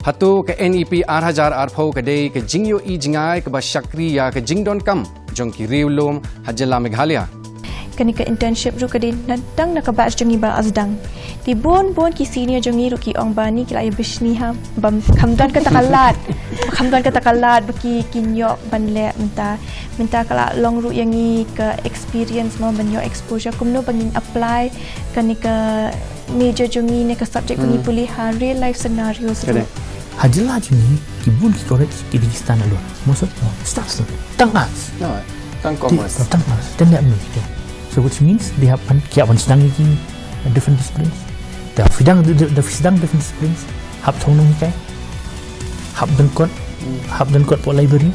Hatu ke NEP Arhajar Arpho kedai ke Jingyo I Jingai ke Basyakri ya ke Jingtreikam jong ki Riulum Hajala Meghalaya. Kani ke internship ru kedai nadang nak batch jongi ba azdang. Di bon ki senior jongi ru ki ong bani ki lai bishni ha bam khamdan ka takalat baki kinyo banle minta kala long ru yangi ke experience mo banyo exposure kumno bangin apply kani ke major jongi ne ke subject kuni pulih ha real life scenarios ru. Hajala jungi kibun ki korek ki Pakistan alor. Maksud staff tangas. No, tang commerce. Tangas. Dan dia ambil. So which means they have kiawan sedang lagi different disciplines. The sedang different disciplines. Hab thong nong kai. Hab dan kot po library.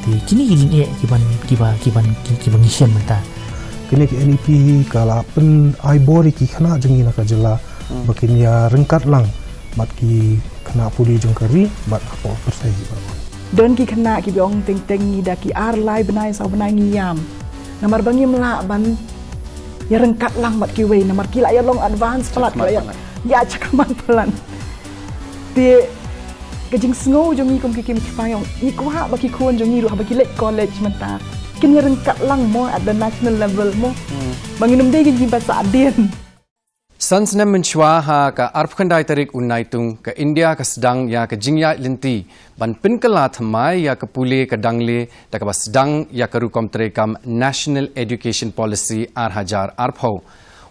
Di kini ni kiban ngisian menta. Kini ke NEP kalau pen aibori ki kena jungi nak jela. Bakin ya rengkat lang. Mat ki kena puli jongkari bat apa persaji baru. Don ki kena ki biong teng ni dah ki arlai benai sau benai ngiyam. Namar bangi melak ban ya rengkat lang mat ki wei namar ki la ya long advance pelat ya cakaman pelan. Di kejing snow jongi kom ki kim payong i kuha baki kon jongi ru baki lek college menta. Kin ya rengkat lang mo at the national level mo. Banginum dei ki bahasa adien. Snem menshwa ha ka arpkhandai tarik unaitung ke India ke sedang ya ke jingya linti ban pinkala thamai ya ke pule ke dangle da ke sedang ya ke Jingtreikam National Education Policy Arhajar Arpho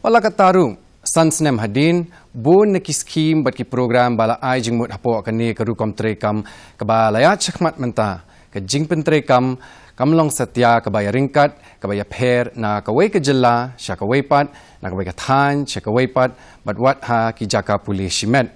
wala ka taru Snem hadin bon ne ki scheme bat ki program bala ai jingmut hapo ke ne ke Jingtreikam ke balaya chakmat menta ke Jingtreikam kamlong satya ke baya ringkat ke baya per na ke wei ke jela sya ke wei pat na ke wei ke than sya ke wei pat bat wat ha ki jaka puli shimet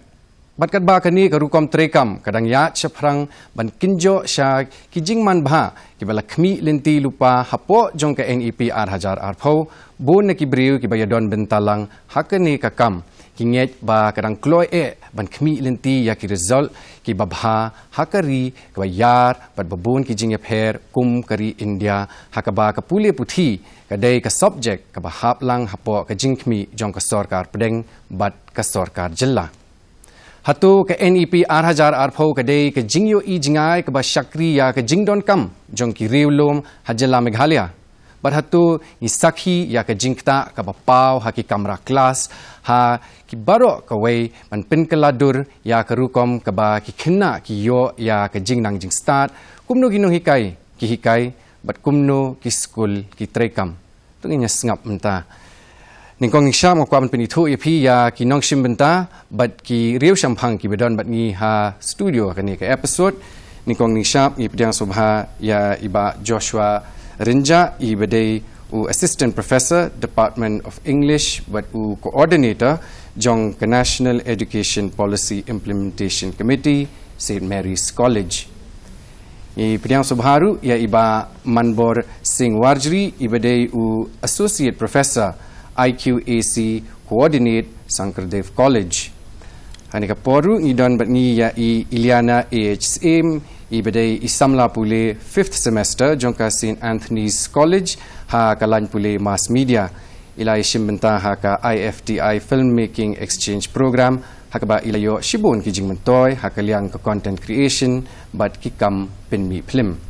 bat kat ba kani ke Jingtreikam kadang ya chaprang ban kinjo sya ki jingman bha ki bala khmi linti lupa hapo jong ke NEP Arhajar Arpho bon ne ki briu ki baya don bentalang hakani ka kam kinget ba kadang kloi ban khmi linti ya ki result ki babha hakari ka yar bat babun ki jingya pher kum kari India hakaba ka pule puthi kadai ka subject ka bahap lang hapo ka jingkhmi jong ka sarkar pedeng bat ka sarkar jilla hatu ka NEP Arhajar Arpho kadai ka jingyo I jingai ka ba syakri ya ka Jingtreikam jong ki Riulum Hajala Meghalaya bat hatu isakhi ya ka jingkta ka bapau ha ki kamera kelas ha ki barok ka wei man pinkaladur ya ka rukom ka ba ki khina ki yo ya ka jingnang jing start kumno ginong hikai bat kumno ki school ki Treikam tunginya sngap menta ningkong syam ko ban pinithu ip ya ki nong shim benta bat ki riu shamphang ki bedon bat ni ha studio ka ni ka episode ningkong ni syam i pediang subha ya iba Joshua Rinja I badai u Assistant Professor Department of English but u Coordinator jong ke National Education Policy Implementation Committee St. Mary's College. I pediang subharu ya iba Manbor Singh Warjri I badai u Associate Professor IQAC Coordinate Sankardev College. Hanika poru ngidon bat ni ya I Iliana AHSM I badai I Samla Pule 5th semester jongka St. Anthony's College ha kalan pule mass media ilai shimbenta ha ka IFTI filmmaking exchange program ha ba ilayo shibun ki jingmentoy ha kaliang ka content creation bat kikam penmi film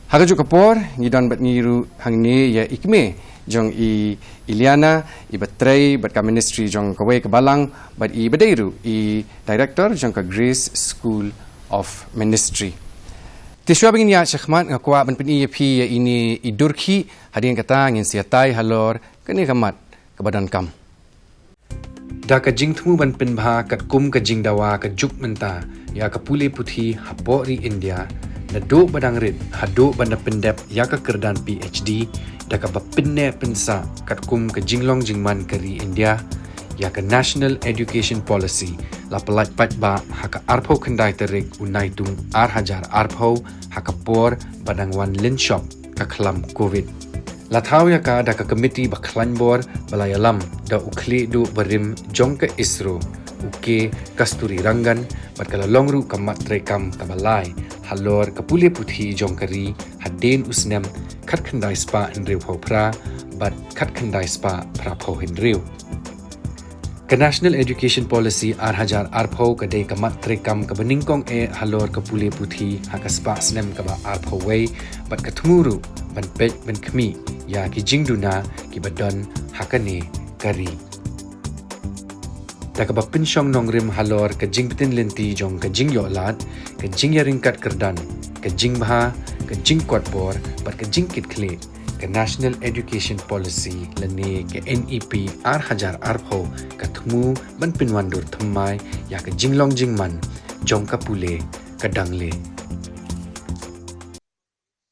ha ka kapor ngidon bat niru hangne ya ikme jong I Iliana I batrei bat ka ministry jong ka we ka balang bat I badairu I director jong ka Grace School of Ministry. Tiswa bingin ya syakmat ngakwa ban peni pi ya ini idurki hadin kata ngin siatai halor kani kamat kebadan kam. Da ka jingtmu ban penbha kat kum ka jingdawa ka juk menta ya ka pule puthi hapori India na do badang rit hado banda pendep ya ka kerdan PhD da ka bapinne pensa kat kum ka jinglong jingman kari India ya ke National Education Policy la pelat pat ba haka arpho khandai terik unaitung Arhajar Arpho haka por badang wan lin shop ka khlam covid la thau ya ka da ka committee ba khlan bor balayalam da ukhle do barim jong ka isro uke kasturi rangan bat kala longru ka Jingtreikam ka balai halor ka pule puthi jong kari haden usnem khat khandai spa in rew pra bat khat khandai spa pra pho hin rew Ke National Education Policy Hajar Arpho ke dei ke Jingtreikam ke beningkong halor ke Pule Puthi ha ke spa Snem ke ba Arpho wei bat ke tmuru ban pej ban kmi ya ki jingduna ki badon ha ke ne kari. Tak ke ba pinsyong nongrim halor ke jing betin lenti jong ke jing yolat ke jing ya ringkat kerdan ke jing baha ke jing kwat bor bat ke jing kit kle ke National Education Policy lene ke NEP Hajar Arpho ke temu ban pinwandur thamai ya ke jinglong jingman jong ka Pule ke dangle.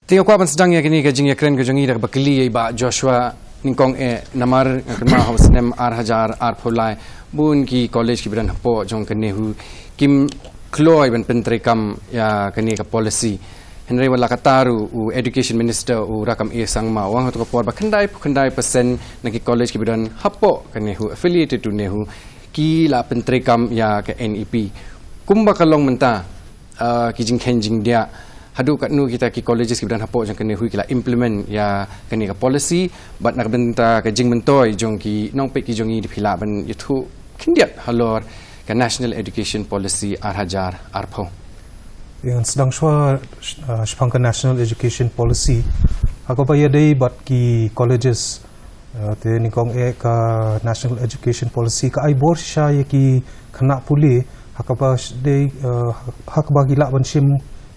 Tengok kwa ban sedang ya kini ke jing ya keren ke jongi dak bakli ba Joshua ningkong namar kema haus Snem Hajar Arpho lai bun ki college ki bidan hapo jong ke nehu kim kloy ban Jingtreikam ya kini ke policy Henry wala kataru u education minister u rakam sangma wang tu kapor ba khandai persen naki college ki bidan hapo kanehu affiliated to nehu ki la Jingtreikam ya ke NEP kumba kalong menta ki jing dia hadu kat nu kita ki colleges ki bidan hapo jang kanehu ki la implement ya kani ka policy bat nak benta ke jing mentoi jong ki nong pe ki jongi di phila ban yuthu kindiat halor ke National Education Policy Hajar Arpho yang sedang shpangkan National Education Policy aku pa yadai bat ki colleges te ningkong ka National Education Policy ka ai bor sha ye ki khana Pule hakaba dei hakaba gila ban sim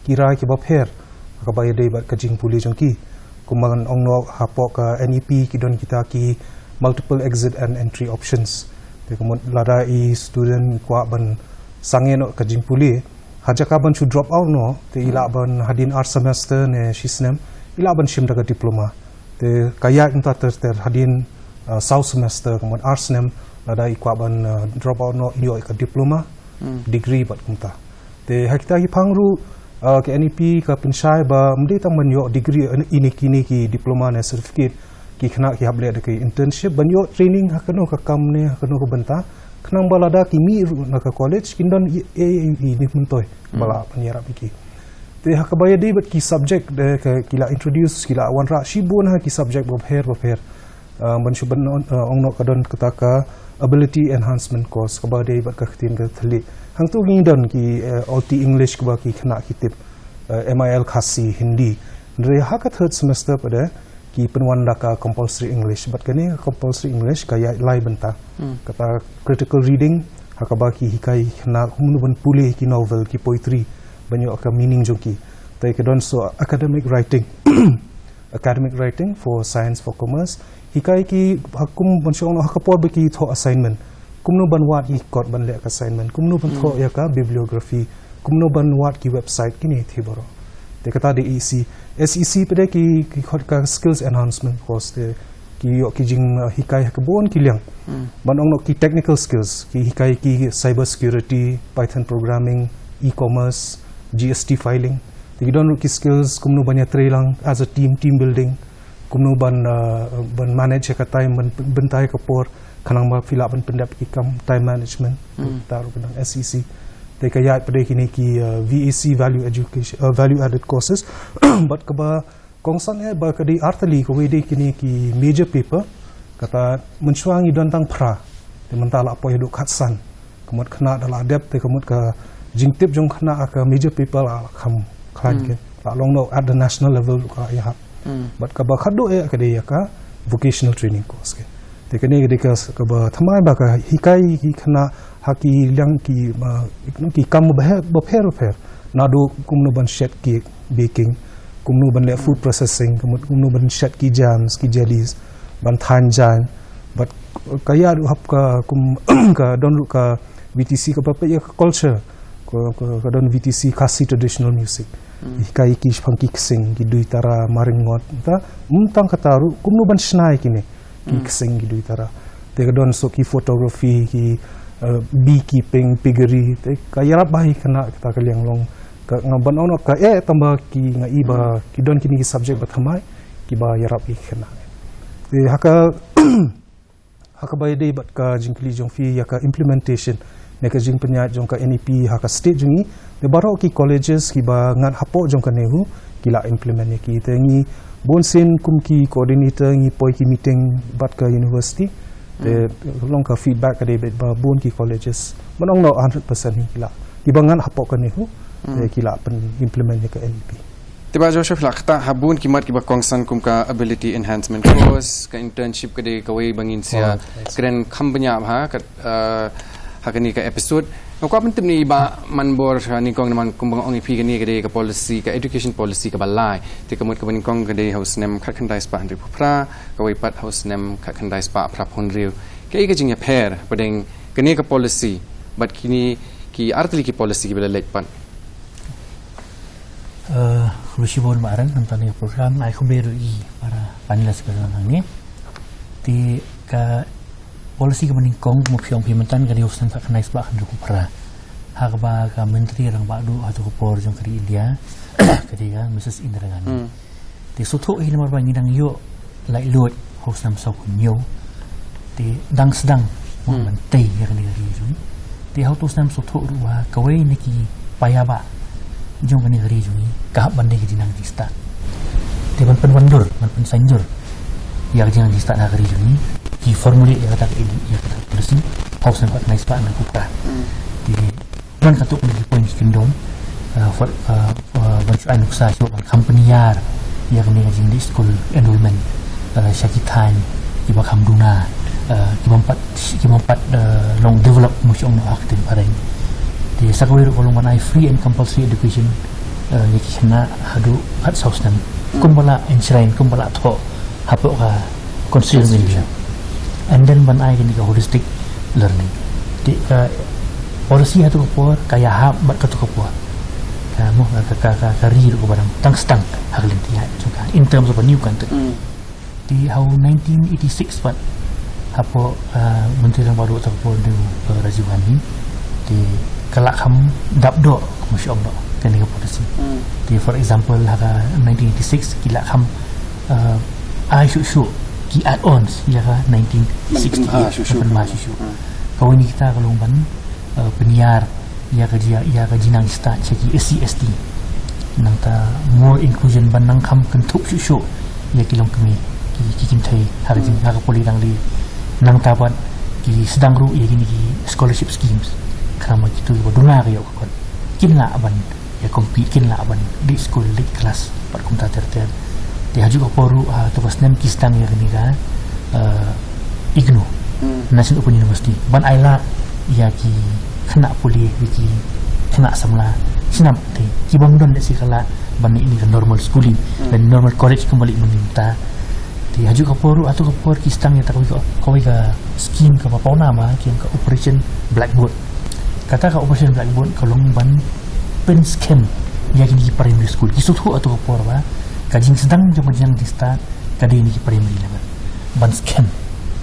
kirai ki bapher hakaba yadai bat ka jing Pule jong ki kumangan ongno hapo ka NEP ki don kita ki multiple exit and entry options te kumon lada student kwa ban sangeno ka jing Pule Haja kaban chu drop out no te ila ban hadin ar semester ne Snem ila ban shim daga diploma te kaya unta ter hadin south semester kemudian ar Snem ada ikwa ban drop out no iyo ka diploma degree bat kunta te hakita ki pangru ke NEP ka pensyai ba mde tang ban yo degree ini kini ki diploma ne certificate ki khana ki hable de ki internship ban yo training hakano ka kam ne hakano ka banta kenang balada kimi nak college kindon ni mentoi bala penyarap iki te hakabaya di bat ki subject de kila introduce kila wanra shibun ha ki subject bopher ban shuban ongno kadon ketaka ability enhancement course kabade bat ka khtin ka thali hang tu ngidon ki OT English ka ki khana kitip MIL khasi Hindi re ha ka third semester pada ki penwanda ka compulsory English bat kani compulsory English kaya lai benta kata critical reading hakaba ki hikai na humnu ban Pule ki novel ki poetry banyak ka meaning joki tai kedon so academic writing for science for commerce hikai ki hakum ban shong hakapor ba ki tho assignment kumno ban wat ki kot ban le assignment kumno ban tho ya ka bibliography kumno ban wat ki website kini thiboro te kata de SEC pada ki khot ka skills enhancement course te ki yo ki jing hikai ka bon ki liang ban ong no ki technical skills ki hikai ki cyber security python programming e-commerce GST filing ti don ki skills kumno banya trailang as a team building kumno ban manage ka time bentai ka por kanang ma fila ban pendap ki kam time management taru benang SEC te kaya pada kini ki VAC value added courses but kaba kongsan ba kadi artali ko wede kini ki major paper kata mencuangi dantang pra te mentala apa hidup khatsan kemut kena dalam adep te kemut ka jingtip jong kena ka major paper la kham khan ke la long no at the national level ka ya but kaba khado kadi ka vocational training course ke te kini kadi ka thamai ba ka hikai ki kena haki liang ki kam bapher nado kumno ban shed cake baking kumno ban le food processing kumno ban shed ki jams ki jellies ban thanjan but kaya hap ka kum ka don ka VTC ka pa culture ka don VTC khasi traditional music kai ki funky sing ki duitara maringot ta untang kataru kumno ban snai kini ki sing ki duitara te ka don so ki photography ki beekeeping piggery te kaya bahi kena kita kaliang long ka ngaban ono ka tambah ki ngai ba ki don kini ki subject bathamai ki ba yarap i kena te haka bay dei bat ka jingkli jong fi ya ka implementation ne ka jing penya jong ka NEP haka state jungi te baro ki colleges ki ba ngan hapo jong ka nehu kila implement ne ki te ngi bon sen kum ki coordinator ngi poi ki meeting bat ka university de long ka feedback ka de bet ba bun ki colleges manong no 100% ni kila ibangan hapok kan ni hu kila pen implement ka LP Tiba Joshua lakta habun kimat kiba kongsan kum ka ability enhancement course ka internship ka de kawai bangin sia kren khambanya ha ka hakani ka episode ko pentim ni ba manbor ni kong naman kumbang ong ipi kani ka de ka policy ka education policy ka balai ti kamut ka banin kong ka de house nem khat khandai spa handri phra kawai pat house nem khat khandai spa phra phon riu ka ika jing ya pair padeng kani ka policy but kini ki artli ki policy ki bela lek pan Rusibon Maran nonton program ai kembali para panelis kerana ni di ka polisi ke meningkong mupiong pimentan ka diusan tak kenai sebab kan duku pra hak ba ka menteri rang ba du atau por jong kri India ketika Mrs Indira Gandhi di sutu ini nomor bangi dang yo lai lot hos nam sau kunyo di dang sedang mentai ya kan dari jong di hau tu nam sutu ruwa kawai niki payaba jong kan dari jong ka bandai ke dinang di start di ban penwandur ban pensanjur ya jangan di start hari jong di formulir yang kata ini yang kata polisi haus nampak naik sepak nak buka di dan kata polisi poin kendom bancuan usaha cuba company yar yang kena di school enrollment syakitan di bakam duna kimampat long develop musyong no aktif pareng di sakawir kolong manai free and compulsory education yang kena hadu hat haus nam kumbala enshrine kumbala tho hapok ka consider media and then ban ai ni ka holistic learning di policy hatu ko kaya ha bat ka to ko kamu ka ri ko barang tang stang haglin dia juga in terms of a new country di how 1986 but hapo menteri yang baru tak pun di Rajiv Gandhi di kalak ham dabdo masyaallah kan ni policy di for example haka 1986 kilak ham ai shu ki add-ons ya ka 1968 mahasiswa kau ini kita kalau ban penyiar ya ka jinang sta ceki SCST nang ta more inclusion ban nang kham kentuk shu ya kilong kami ki kintai harjin ha ka poli dang li nang ta ban ki sedang ru ya gini ki scholarship schemes kama gitu boduna ka yo ko kinla ban ya compete kinla ban di school di kelas par kumta terter dia juga poru atau Snem kistang yang ni kan IGNO National Open University ban aila ya ki kena pulih ki kena samla sinam te ki bangdon si kala ban ini kan normal schooling dan normal college kembali meminta dia juga poru atau por kistang yang tak kau ka scheme ka apa nama ki ka operation blackboard kata ka operation blackboard kalau ban pen scam ya ki primary school ki sutu atau por ba kajing sedang jang di start kadi ni primary level ban scam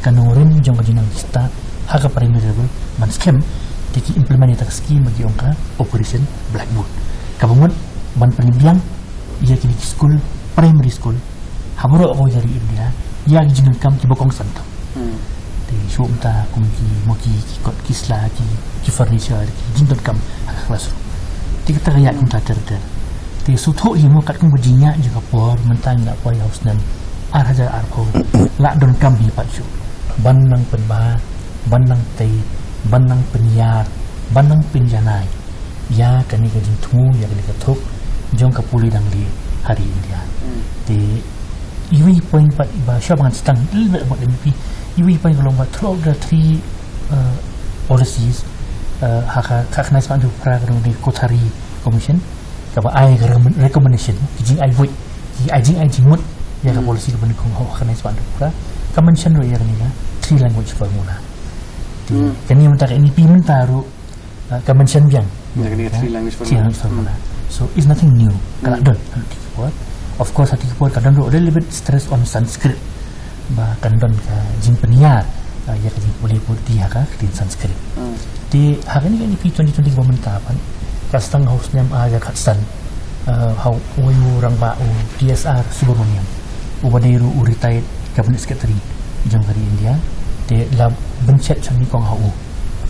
kanorin jang kajing di start haka primary level ban scam tiki implement ita scheme bagi ongka operation blackboard kabangun ban penimbiang ia kini school primary school haburo ko dari India ya Jingtreikam ki bokong santam di shumta kumki moki kot kisla ki furniture ki Jingtreikam classroom tikta kaya kumta terter di sutu himu kat kum berjinya juga por mentang nak por haus dan arhaja arko la don kam hi pacu banang penba banang tei banang penyiar banang penjanai ya kani ka jingtu ya kani ka thuk jong ka puli dang di hari India di iwi point pat ba syabangan stang ilbe about MP iwi point kalau ba throughout the three policies haka kaknai spandu program di Kotari Commission kaba ai recommendation jing ai void jing mut ya ka policy ban kong ho kana spandu ka ka mention ro ya ni na three language formula kani mentar ini pimentaru ka mention biang ya kani three language formula so it's nothing new kala don of course hati ko kadang ro little bit stress on Sanskrit ba kan don ka jing penyiar ya ka jing boleh putih ka di Sanskrit di hari ni kan P2020 pementapan kastang haus nem aga katsan hau uyu rang ba DSR Subramaniam ubadairu uritai cabinet secretary jang dari India de la bencet chami kong hau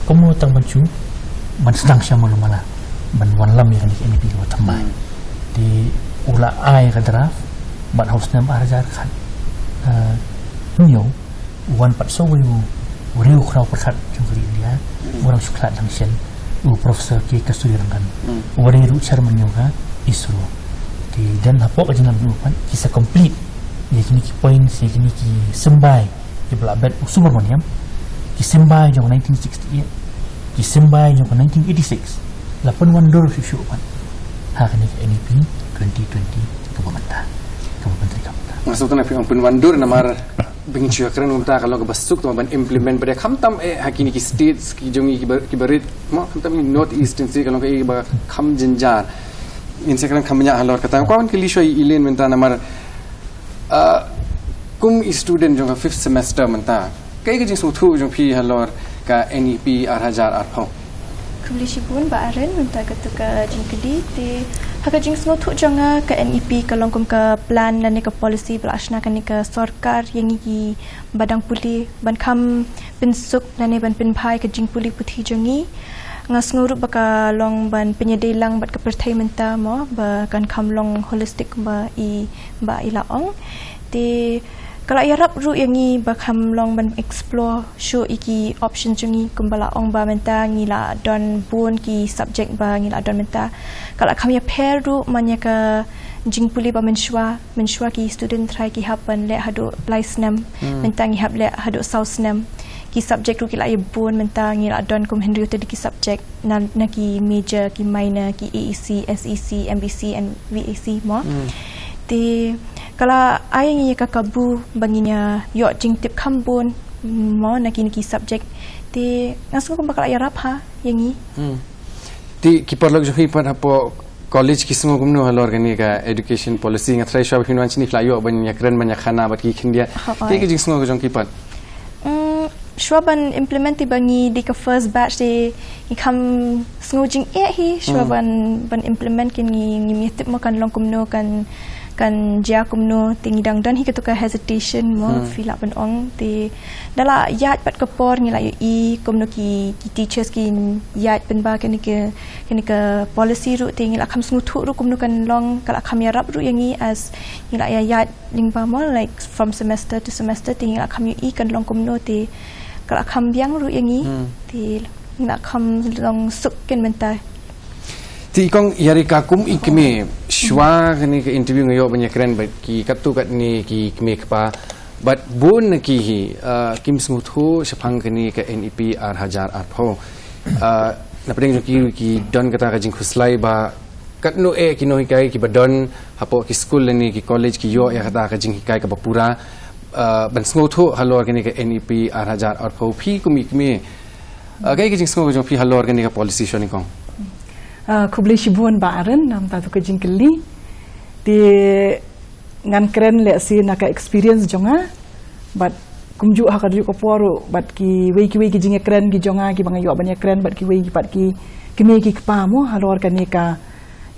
komo tang bancu ban sedang syam malumala ban wan lam yang ni MP wa tamai di ula ai ka draft ban haus nem arjar khat nyo wan pat so uyu Uriu krau perkat jangkali India, orang suklat langsung, profesor ke kasulirangan, orang itu chairman juga ISRO. Dan apa aja nak buat, kisah complete. Jadi kini poin, kini sembai, belabet Subramaniam, sembai jauh 1968, sembai jauh 1986, 8 susu pan. Hari ini NEP 2020 kepemerintah, Jingtreikam. Maksudnya apa yang penwandur namar bingcu keren untuk kalau kebasuk tu ban implement pada kamtam hakini ki states ki jongi ki barit mau kamtam ni north eastern sih kalau ki ba kam jenjar in sekarang kamnya halor kata kawan ke lisho ilen menta namar kum student jong 5th semester menta kai ke jing sutu jong pi halor ka NEP arhajar arpau Kulishi pun baaren menta ketuka jing kedi te haka jing semua tu jonga ke NEP kalau kum ke plan dan ke policy belasna kan ke sarkar yang iki badang puli ban kam pensuk dan ban penpai ke jing puli putih jongi ngas ngurup baka long ban penyedelang bat ke pertai menta mo ba kan kam long holistic ba ilaong te kalau ia rap ru yang ni bakam long ban explore show iki option jungi kumbala ong ba menta ngila don bun ki subject ba ngila don menta kalau kami pair ru manya ka jingpuli ba mensua ki student try ki happen le hadu lai Snem menta ngi hab le hadu south Snem ki subject ru ki lai bun menta ngila don kum Henry tu ki subject na ki major ki minor ki AEC SEC MBC and VAC mo ti kalau ayah ni kakabu banginya yo jingtip kambun mo nak ki subject ti ngasuh ko bakal ayah rap ha yang ni ti kipar log johi par hapo college ki sungo gumno halor gani ka education policy nga try shop hinwan chini flayo banya keren banya khana bat ki khindia ti ki jing sungo jong kipar Shwaban implement bangi di ke first batch di ikam sungo jing hi shwaban ban implement kin ngi mitip makan long kumno kan jia kumno tingidang dan hi ketuka hesitation mo feel up ong ti dala yat pat kapor ngila i kumno ki teachers kin yat penba kan ke policy ru ti ngila kam sungu thu ru kumno kan long kala kam yarap ru yangi as ngila yat lingba mo like from semester to semester ti ngila kam i kan long kumno ti kala kam biang ru yangi ti ngila kam long suk ken mentai ti kong yari kakum ikme shwa ni ke interview ngayo banyak keren bat ki katu kat ni ki kme kpa bat bun ki hi kim smuthu shapang kini ke NEP arhajar arpho na pedeng ki don kata ka jing khuslai ba kat no kino hikai ki badon hapo ki school ni ki college ki yo ya kata ka jing hikai ka bapura ban smuthu halor kini ke NEP arhajar arpho phi kumi kme kai ki jing smuthu jong phi halor kini ka policy shoni kong kubli shibuan baaren nam tatu ke jingkeli di ngan keren le si naka experience jonga but kumju haka du ko poru but ki wei ki jinge keren ki jonga ki banga yo banya keren but ki wei ki pat ki kime ki pa mo halor kan ka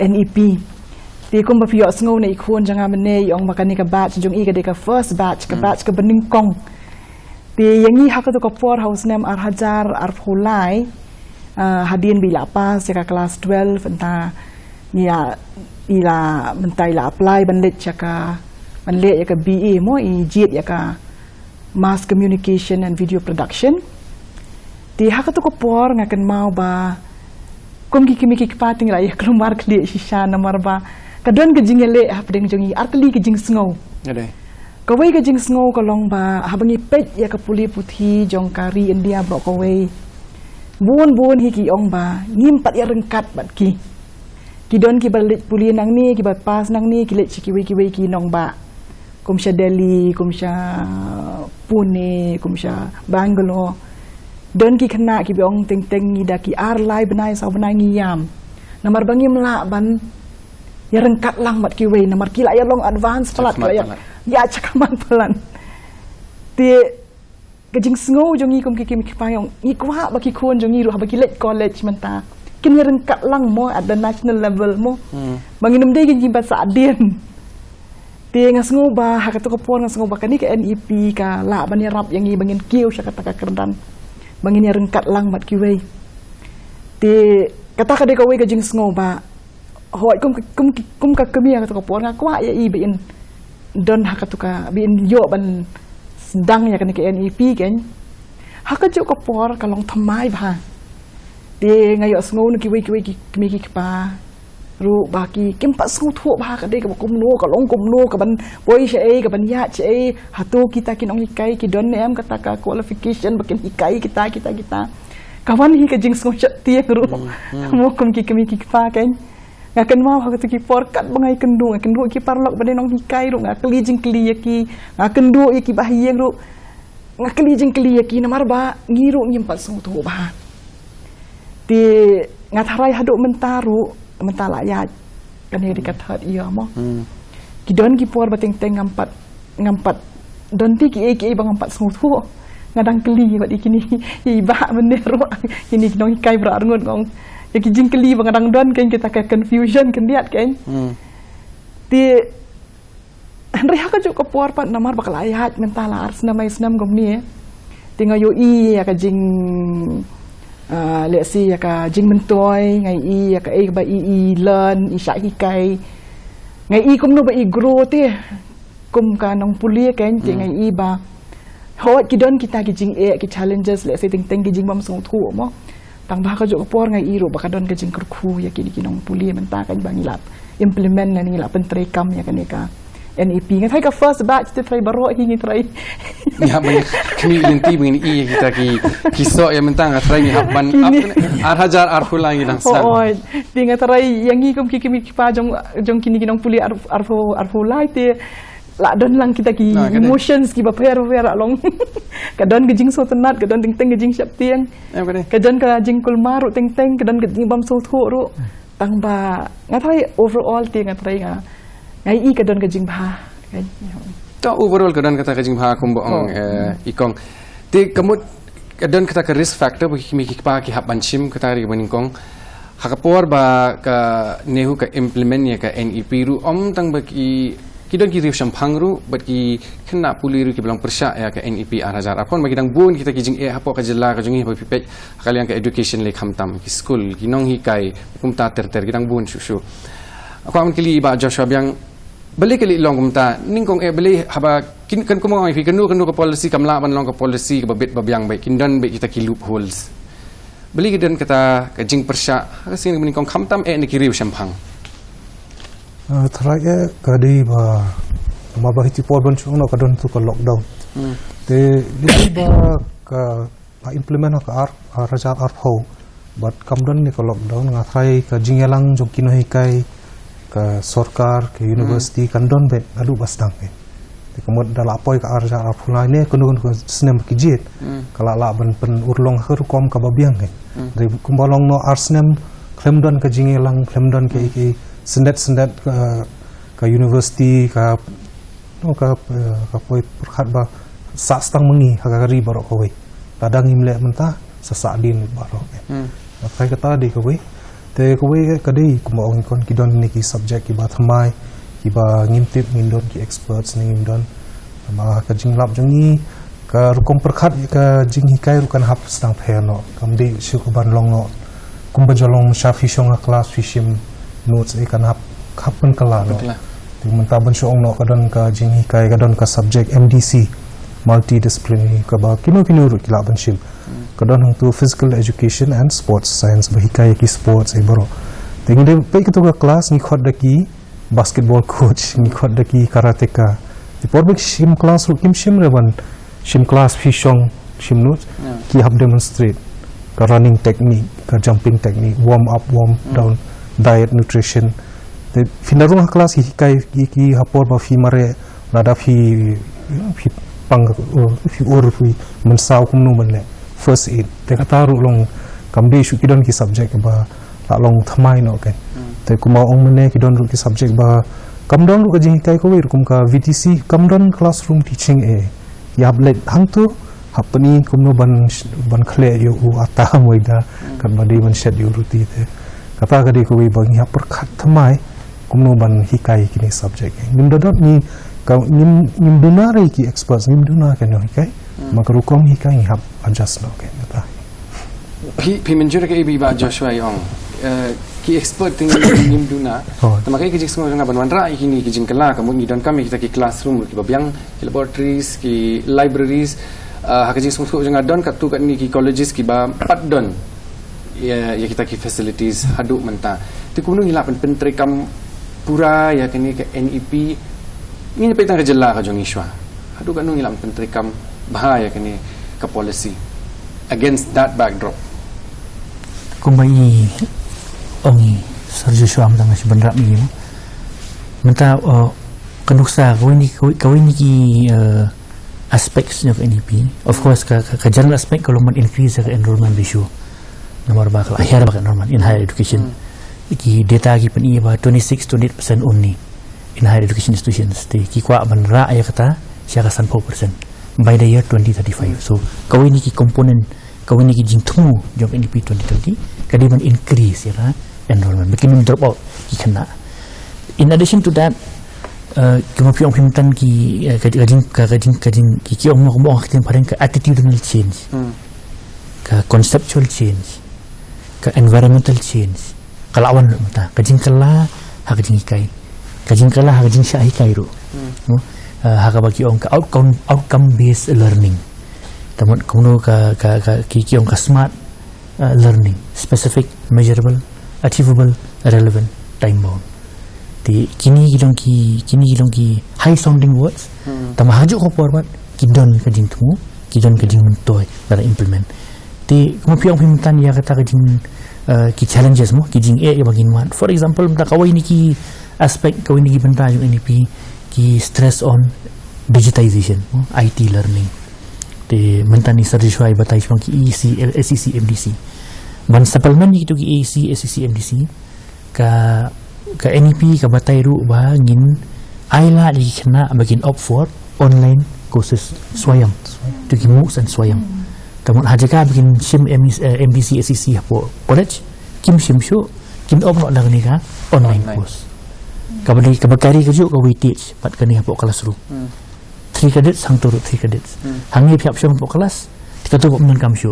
NEP ti kum ba pio sngo ne ikon janga mene yong makani ka batch jong i ka de ka first batch ka batch ka bening kong ti yangi haka tu ko por house name arhajar arphulai hadian bila apa seka kelas 12 entah nia ila mentai la apply banlet chaka banlet ya ka BA mo i jit ya ka mass communication and video production di hak tu ko por ngakan mau ba kom ki kimi ki pating la ya keluar kli shisha nomor ba kadon ke jingele hapdeng jongi arkli ke jing sngo ade kawai ke jing sngo kolong ba habangi pej ya ka puli puthi jongkari India bro kawai bun hiki ong ba ngimpat ya rengkat bat ki don ki balik puli nang ni ki bat pas nang ni ki let ki ki nong ba kumsha Delhi kumsha Pune kumsha Bangalore don ki kena ki ong teng ni da ki ar lai benai sau benai ngiyam namar bangi mela ban ya rengkat lang bat ki wei namar ki la ya long advance pelat ya cakaman pelan ti kejing sngo jongi kum ki payong i kwa baki kon jongi ru baki let college menta kini rengkat lang mo at the national level mo banginum de gi bahasa adien ti ngasngo ba hakato ko pon ngasngo ba kani ke NEP ka la ban rap yang i bangin kiu sya kata ka kerdan bangin ya rengkat lang mat ki wei ti kata ka de ka wei kejing sngo ba hoi kum ka kemi hakato ko pon kwa ya i bin don hakato ka bin yo ban sedang ya kan ke NEP kan haka juk kapor kalong thamai bha de ngayo sngo ni kiwi kimi ki pa ru baki kim pa sngo thu bha ka de ka kum no kalong kum no ka ban poi che ka ban ya che hatu kita kinong hikai ki don em kata ka qualification bakin hikai kita kawan hi ka jing sngo chat tie ru mo kum ki kimi ki pa kan ngakan mau haka tu ki por kat bangai kendu ki parlok bade nong hikai ru ngakli jing kli ki ngakendu ki bahieng ru ngakli jing kli ki namar ba ngiru nyimpat sngo thu bha di ngatharai haduk mentala ya kan he dikathat iya mo kidon ki por bateng teng ngampat don ti ki bang ngampat sngu ngadang keli wat ikini iba menero ini kinong kai bra ngon ngong ya ki jing keli bang ngadang don kan kita ka confusion kan diat kan ti Henry haka juk ko por pat namar bakal ayat mentala ars namai Snem gom ni tinga yo ya ka jing let's see ka jing mentoy ngai ka ba learn sha hikai ngai kum no ba grow te kum ka nong pulia kan te ngai ba hot ki don kita ki jing ki challenges let's say ting ki jing bam sung thu mo tang ba ka jo por ngai ro ba ka don ka jing kurku ya ki nong pulia menta kan bang ilap implement na nila Jingtreikam ya kan ka NEP ngai ka first batch te try baro hingi try ya banyak kami inti begini kita kisok yang mentang try ni haban hajar arhula ngi dang sang oh tinga try yang ngi kum kimi pa jong kini kinong puli arhula te la don lang kita ki emotions ki ba per long kadon ke jing so tenat kadon ting ke jing syap tiang kadon ka jing kulmaru ting ke don ke jing bam so thu ru tang ba ngatai overall ti ngatai ngai kadon ke jing bha kan to overall kadon kata ke jing bha kum boong ikong ti kamut kadon kata ke risk factor bagi kimi ki pa ki haban chim kata ri baningkong hakapor ba ka nehu ka implement ya ka NEP ru tang bagi kidon ki riu shampang ru bagi kena puli ru ki belang persya ya ka NEP arhajar apon bagi dang bun kita ki jing hapo ka jela ka jungi hapo pipek kalian ka education le khamtam ki school ki nong hi kai kumta ter ki dang bun shu aku aman kili ba Joshua biang beli kali long kumta ningkong beli haba kin kan kumong ai fi kanu ka policy kamla ban long ka policy ka babet babiang baik kindan baik kita ki loopholes beli kidan kata ka jing persya ka sing ningkong khamtam ni ki riu shampang terakhir kadi ba hiti por ban chuno kadon tu ka lockdown te li ba ka implement ka raja arho but kamdon ni ka lockdown ngathai ka jingelang jokino hikai ka sorkar ke university kandon bet adu basdang pe te kamod dala apoi ka raja arho ne kunu Snem kijit kala la ban pen urlong her kom ka babiang ke dari kumbalong no Snem klemdon ka jingelang klemdon ke sendat ke university ka poi perkhat ba sa stang mengi hakari barok kowe tadang imle menta sasak din barok kai kata di kowe te kowe kadai kuma ong kon kidon ni ki subject ki ba thamai ki ba ngimtip ngindon ki experts ni ngindon ma ka jinglap jongi ka rukom perkhat ka jing hikai rukan hap stang pheno kamdi syukuban long no kumba jolong shafi shonga class fishim notes ikan happen kala no ti mentaban syong no kadon ka jing hikai kadon ka subject MDC multidisciplinary ka ba kino ru kila ban shim kadon hang tu physical education and sports science ba hikai ki sports e boro tingi de pe kitu ka class ni khod daki basketball coach ni khod daki karateka ti porbik shim class ru kim shim reban shim class fi shong shim notes ki hab demonstrate ka running technique ka jumping technique warm up warm down diet nutrition te finarung kelas hikai ki hapor ba fi mare nada fi pang fi or fi mensau kumnu manle first aid te kata ru long kambe shu kidon ki subject ba la long thamai no kan te kuma ong mane kidon ru ki subject ba kamdon ru ka jing hikai ko wer kum ka VTC kamdon classroom teaching ya blet hang tu hapani kumno ban khle yo ata moida kan badi man shed yo ruti te kata kadi ko bang ya perkhat thamai kumno ban hikai kini subject ngim dodot ni ka ngim dunare ki experts ngim duna kan hikai makarukom hikai hab adjust no kan kata pi menjura ke ibi ba Joshua yong ki expert ngim duna tamakai ki jikso nga ban wanra kini ki jingkala kamu ni don kami kita ki classroom ki babiang ki laboratories ki libraries hakajing semua jangan don kat tu kat ni ki colleges ki ba 4 don ya kita ki facilities haduk mentah tu kuno ngilap Internship pura ya kini ke NEP ini petang ke jela ka jong iswa haduk kan ngilap Internship bahaya kini ke policy against that backdrop kumbai ongi sarju syam tang si benrap ni menta kanuksa kawini ki aspects of NEP of course ka general aspect kalau man increase the enrollment ratio nomor bakal akhir bakal normal in higher education ki data ki pen ba 26-28% only in higher education institutions ki kwa ban ra ya kata siya ka 4% by the year 2035 so kawini ki component kawini ki jingtmu job NEP 2020 kadi man increase ya enrollment bikin drop out ki kena in addition to that kemudian implementan ki kajing ki omong akhirnya paling ke attitudinal change ke conceptual change ke environmental change kalawan mata kajing kala hakajing ikai kajing kala hakajing sya ikai ru hakabaki ong ke outcome based learning tamun kuno ki ong ke smart learning specific measurable achievable relevant time bound di kini gilong ki high sounding words tama hajuk ko forward kidon kajing tumu kidon kajing mentoy dalam implement di kemudian implementan ya kata kajing ki challenges mo kajing ya bagin man for example mta kawai ni ki aspek kawai ni ki benta yung NEP ki stress on digitization IT learning di mentani sarjishwai batai semang ki EC SEC MDC ban supplement ni ki EC SEC MDC ka NEP ka batai ru ba ngin aila di kena bagin opt for online courses swayam tu ki moocs and swayam tamun hajaka bagin sim MDC SEC hapo college kim sim shu kim op nak ni ka online course ka bali ka bakari ka ju ka we teach pat kani hapo kelas ru 3 credits hang turut 3 credits hangi piap syong hapo kelas tika tu pok men kam shu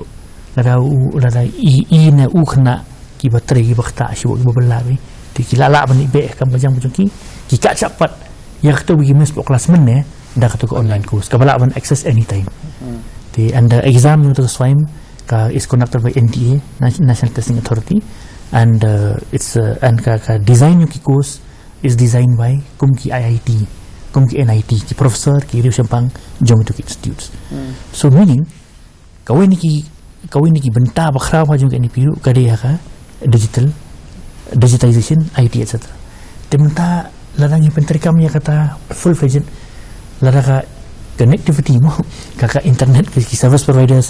lada i na u kena ki bateri ki bakta shu ki babala bi kilala bani be kam bajang bujung ki ka cepat ya kata bagi mes kelas men ne dah kata ke online course ka bala ban access anytime and the exam you to swim is conducted by NTA National Testing Authority and it's and ka design ki course is designed by kumki IIT kumki NIT ki professor ki riu sempang jom itu institutes so meaning kawin ni ki benta bakhra ba jong NEP ka dia ka digitization, IT, etc. Tementa ladang Internship ya kata full fledged ladang ka connectivity mo kaka internet ki service providers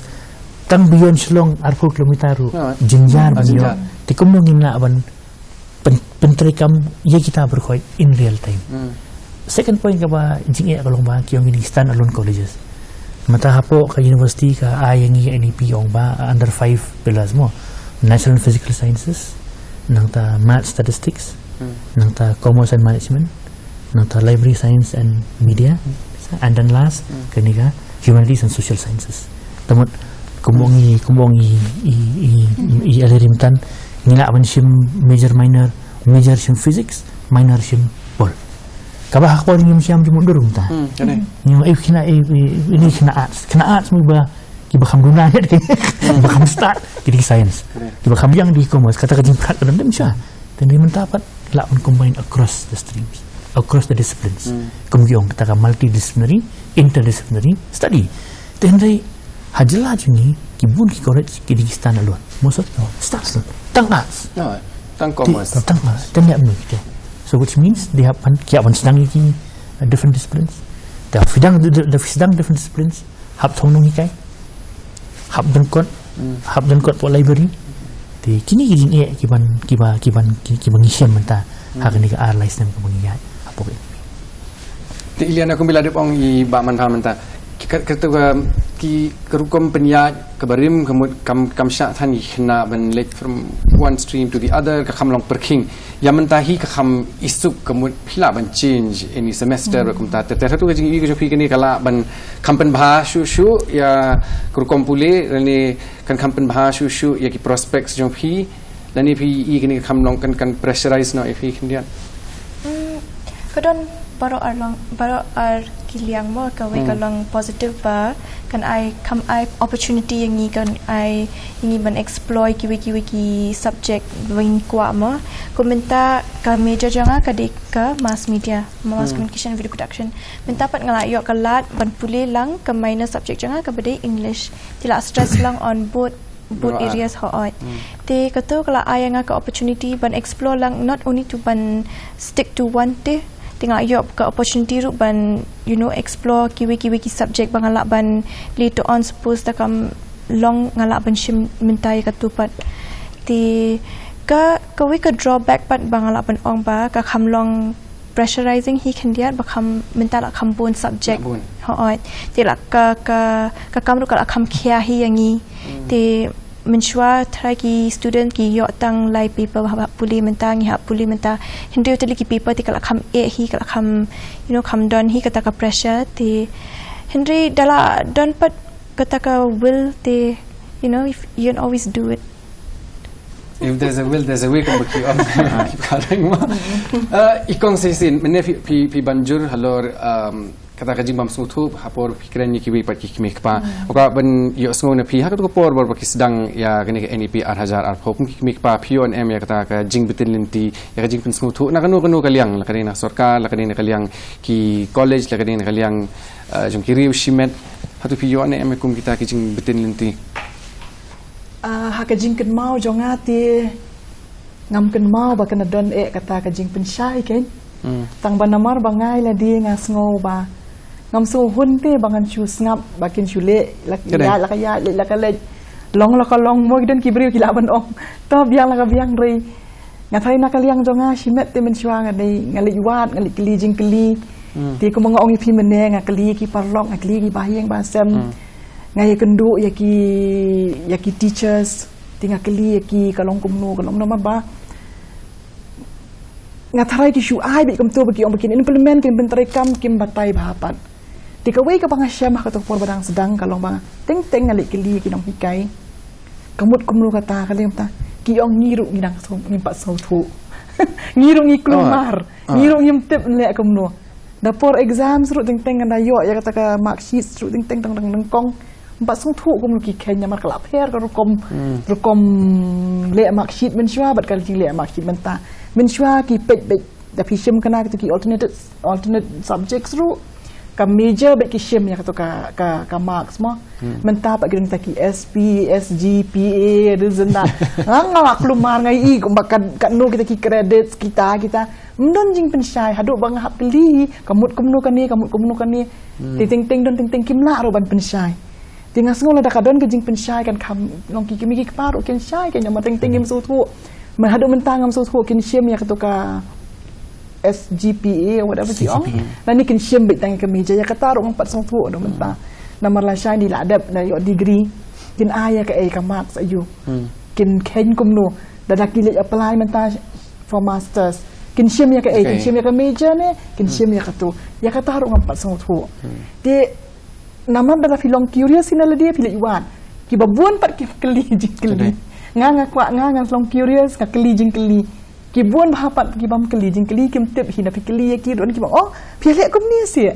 tang beyond Shillong 40 kilometer jenjar beliau tikum nungin na ban Internship ya kita berkait in real time second point ka ba jing ya kalong ba kiyong ini stand alone colleges mata hapo ka university ka ayang NEP ong ba under 5 pillars mo natural and physical sciences nang ta math statistics nang ta commerce and management nang ta library science and media and then last kaniga humanities and social sciences tamot kumongi i alerimtan ngila ban sim major sim physics minor sim pol kabah ko ni sim jumud durum ta ni ini kena arts mo ba kibakam dunia ni kibakam start kiri science kibakam yang di commerce kata kajing prat dalam dem sya dan dia mendapat lawan combine across the streams across the disciplines kemudian kata multidisciplinary interdisciplinary study dan dari hajla juni kibun ki college kiri stan alone maksud start tang arts tang commerce dan dia ambil so which means dia kiapan sedang ini different disciplines dah sidang different disciplines hab thonong hikai hab dan kot po library ti kini gini kiban ngisem menta hakani ka arlais nem ka bangiya apo ti iliana ko bila depong i ba man menta kata ki kerukom penya kebarim kam sya than khna ban lek from one stream to the other ka khamlong perking ya mentahi ka kham isuk kemud phila ban change any semester kum ta tu ka jing i ka jopi kani kala ban kampen bha shu ya kerukom pule ni kan kampen bha shu ya ki prospects jong phi lani phi i kani khamlong kan pressurize no if he can dia ka Kadon baru kiliang mo kawai kalong positive ba kan ai opportunity yang ni kan ai ini ban explore kiwi subject wing kwa mo komenta ka major janga ka deka mass media mass communication video production minta pat ngalayo kalat ban pulih lang ka minor subject janga ka bade English tila stress lang on both areas hoat te kato kala ayang ka opportunity ban explore lang not only to ban stick to one te tinggal ayok ke opportunity ru ban explore kiwi subject bang ngalak ban later on suppose takam long ngalak ban shim mintai katupat ti kawi ka drawback pat bang ngalak ban ong ba ka kham long pressurizing he can diat bakam minta lak kham bun subject hoat ti lak ka kam ru ka kham khia hi yangi ti menshua try ki student ki yo tang lai paper hap puli mentang hap puli menta hindi utili ki paper ti kala kham hi kala kham kham don hi kata ka pressure ti hindi dala don pat kata ka will ti if you can always do it. If there's a will, there's a way kung baki on. Ikong sisin, mene pi banjur halor kata ka jimbam sutu hapor pikiran ni kiwi pat kikimik pa oka ban yo sngo na pi hakat ko por bor baki sedang ya gani NEP 8000 arphop kikimik pa pion em ya kata ka jing bitin linti ya jing pin sutu na kanu kaliang la kanina sarkar la kanina kaliang ki college la kanina kaliang jong kiri shimet hatu pion em kum kita ki jing bitin linti haka jing ken mau jongati ngam ken mau ba kana don kata ka jing pin shai ken tang banamar bangai la di ngas ngo ba ngam so hun te bangan chu ngap bakin chule lakaya lakale long mo don kibriu kila ban ong to biang biang rei ngathai nakaliang jonga shimet te men chuang ngai ngali wat ngali kli jing kli ti ko mga ong pi mene ngakli ki parlok ngakli ki bahyeng ba sem ngai kendu yaki teachers ti ngakli yaki kalong kumno kalong nama ba ngatarai ki shu ai bi kam tu bagi ong bikin implement kim Jingtreikam kim batai bahapat dikawai ka bang syam ka to por badang sedang kalong bang teng ngalik kili ki nong hikai kamut kumnu kata kalim ta ki ong ngiru ngidang so ngimpat so thu ngiru ngi klumar ngiru ngim tip le kumnu da por exams ru teng ngada yo ya kata ka mark sheet ru teng kong empat so thu kumnu ki kenya mar kalap her ka rukom le mark sheet men shwa bat kal le mark sheet menta menshua ki pej da pishim kana ki alternate subjects ru ka major be ki shim ya ka marks mo menta pa gin ta ki SP SG PA rizenda ngala klumar ngai I bakan kanu kita ki credits kita mdon jing pensyai hadu bang hap keli kamut kumnu kani ting don kim la ro ban pensyai tingas ngola da kadon ke jing pensyai kan kam long ki kimi ki paru ken syai kan ma ting im so thu man hadu mentang am so thu kin shim ya ka SGPA or whatever si ong nani kin shim bit tang ke meja ya kata ro 4 so thu do mentang namar la syai di la adab na yo degree kin aya ka ka marks ayu kin ken kumno da ki apply mentang for masters kin shim ya ka kin shim ya ka meja ne kin shim ya ka tu ya kata ro 4 so thu ti namar da filong curious sinala dia pilih iwan ki babuan pat ki keli jingkeli nga long curious ka keli jingkeli ki buan bahapat ki bam keli jingkeli kim tip hina pi keli ki don ki bang oh pi lek kum ni sia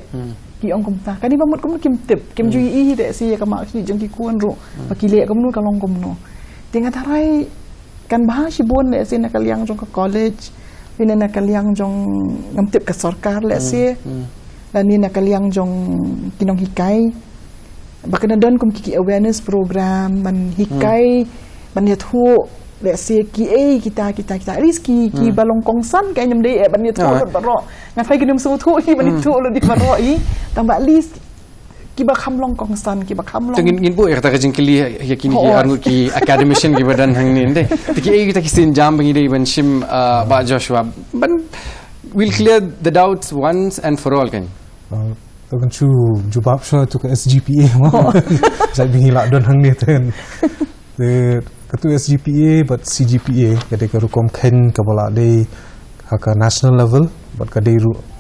ki ong kum ta kani bamut kum kim tip kim jui I de sia ka mak si jeng ki kuan ro pa ki lek kum nu ka long kum no tinga tarai kan bah si buan le sia na kaliang jong ka college hina na kaliang jong ngam tip ka sarkar le sia dan ni na kaliang jong kinong hikai bakana don kum ki awareness program man hikai man ya thu let's say ki kita riski ki balong kongsan kay nyam dei ban ya thu baro nga fai kinum su thu hi ban thu lo di baro I tamba list ki ba kham long kongsan ki ba kham long tengin bu ya kata jingkeli ya kini ki anu ki academician ki badan hang ni de ki kita kisin jam bangi dei ban shim ba Joshua ban will clear the doubts once and for all kan Kan cu jubab sure tu ke SGPA mah. Saya bingila don hang ni ten. Katu SGPA but CGPA kade ka rukom ken ka bala dei haka national level but kade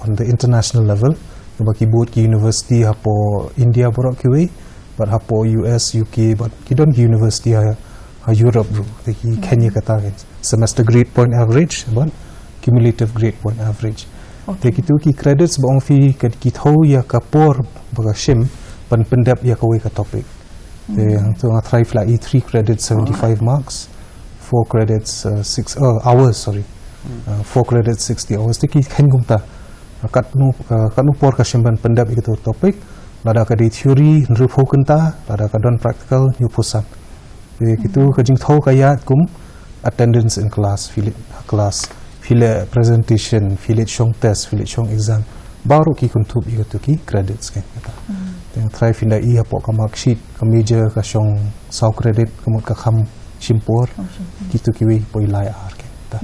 on the international level baki board ki university hapo India borok ki but hapo US UK but ki don university ha Europe bro ki Kenya kata semester grade point average but cumulative grade point average Te kitu ki credits ba ong fi ka ki thau ya ka por ba shim ban pendap ya ka we ka topic. Te hang tu nga try fla e 3 credits 75 marks, 4 credits 6 hours sorry. 4 credits 60 hours te ki khen gum ta. Kat nu por ka shim ban pendap ya ka topic. Lada ka di theory nru phau kan ta, lada ka don practical new pusan. Te kitu ka jing thau ka ya kum attendance in class, file presentation, file shong test, file shong exam. Baru ki kuntub itu ki credits kan kata. Teng try file i apo ka mark sheet, ka major ka shong sau credit, kemut ka kham simpor. Kitu ki wi poi lai ar kan kata.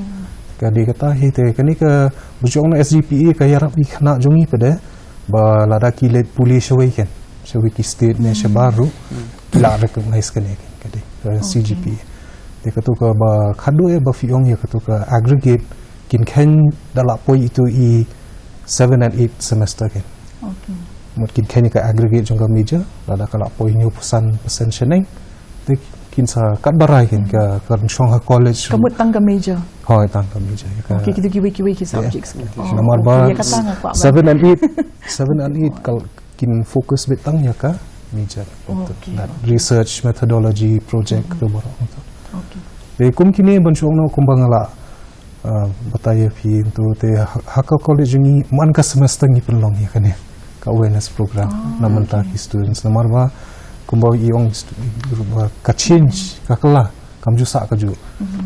Kadi kata he te kani ka bujong na SGPA ka yarap i khana jongi pada ba lada ki let pule shawai kan. Shawai ki state ne baru la recognize kan kadi CGPA. Dia kata ke ba khadu ba fiong ya kata ke aggregate kin khen dala poi itu i 7 and 8 semester kan. Okay. Mungkin khen ka aggregate jong ka major lada kala poi new percent sheneng. Te kin sa kat barai kan ka kan shong ha college. Kamu tang ka major. Hoi tang ka major. Okay, kita kiwi ki subjects. Nomor ba 7 and 8 kal kin fokus betang ya ka major. That research methodology project tu baru. Okay. Te kum kini bansuang no kumbangala bataya fi tu te haka college ni man ka semester ni pelong ya kan ya ka awareness program naman ta ki students namar ba kumbaw iong ka change ka kala kam ju sa ka ju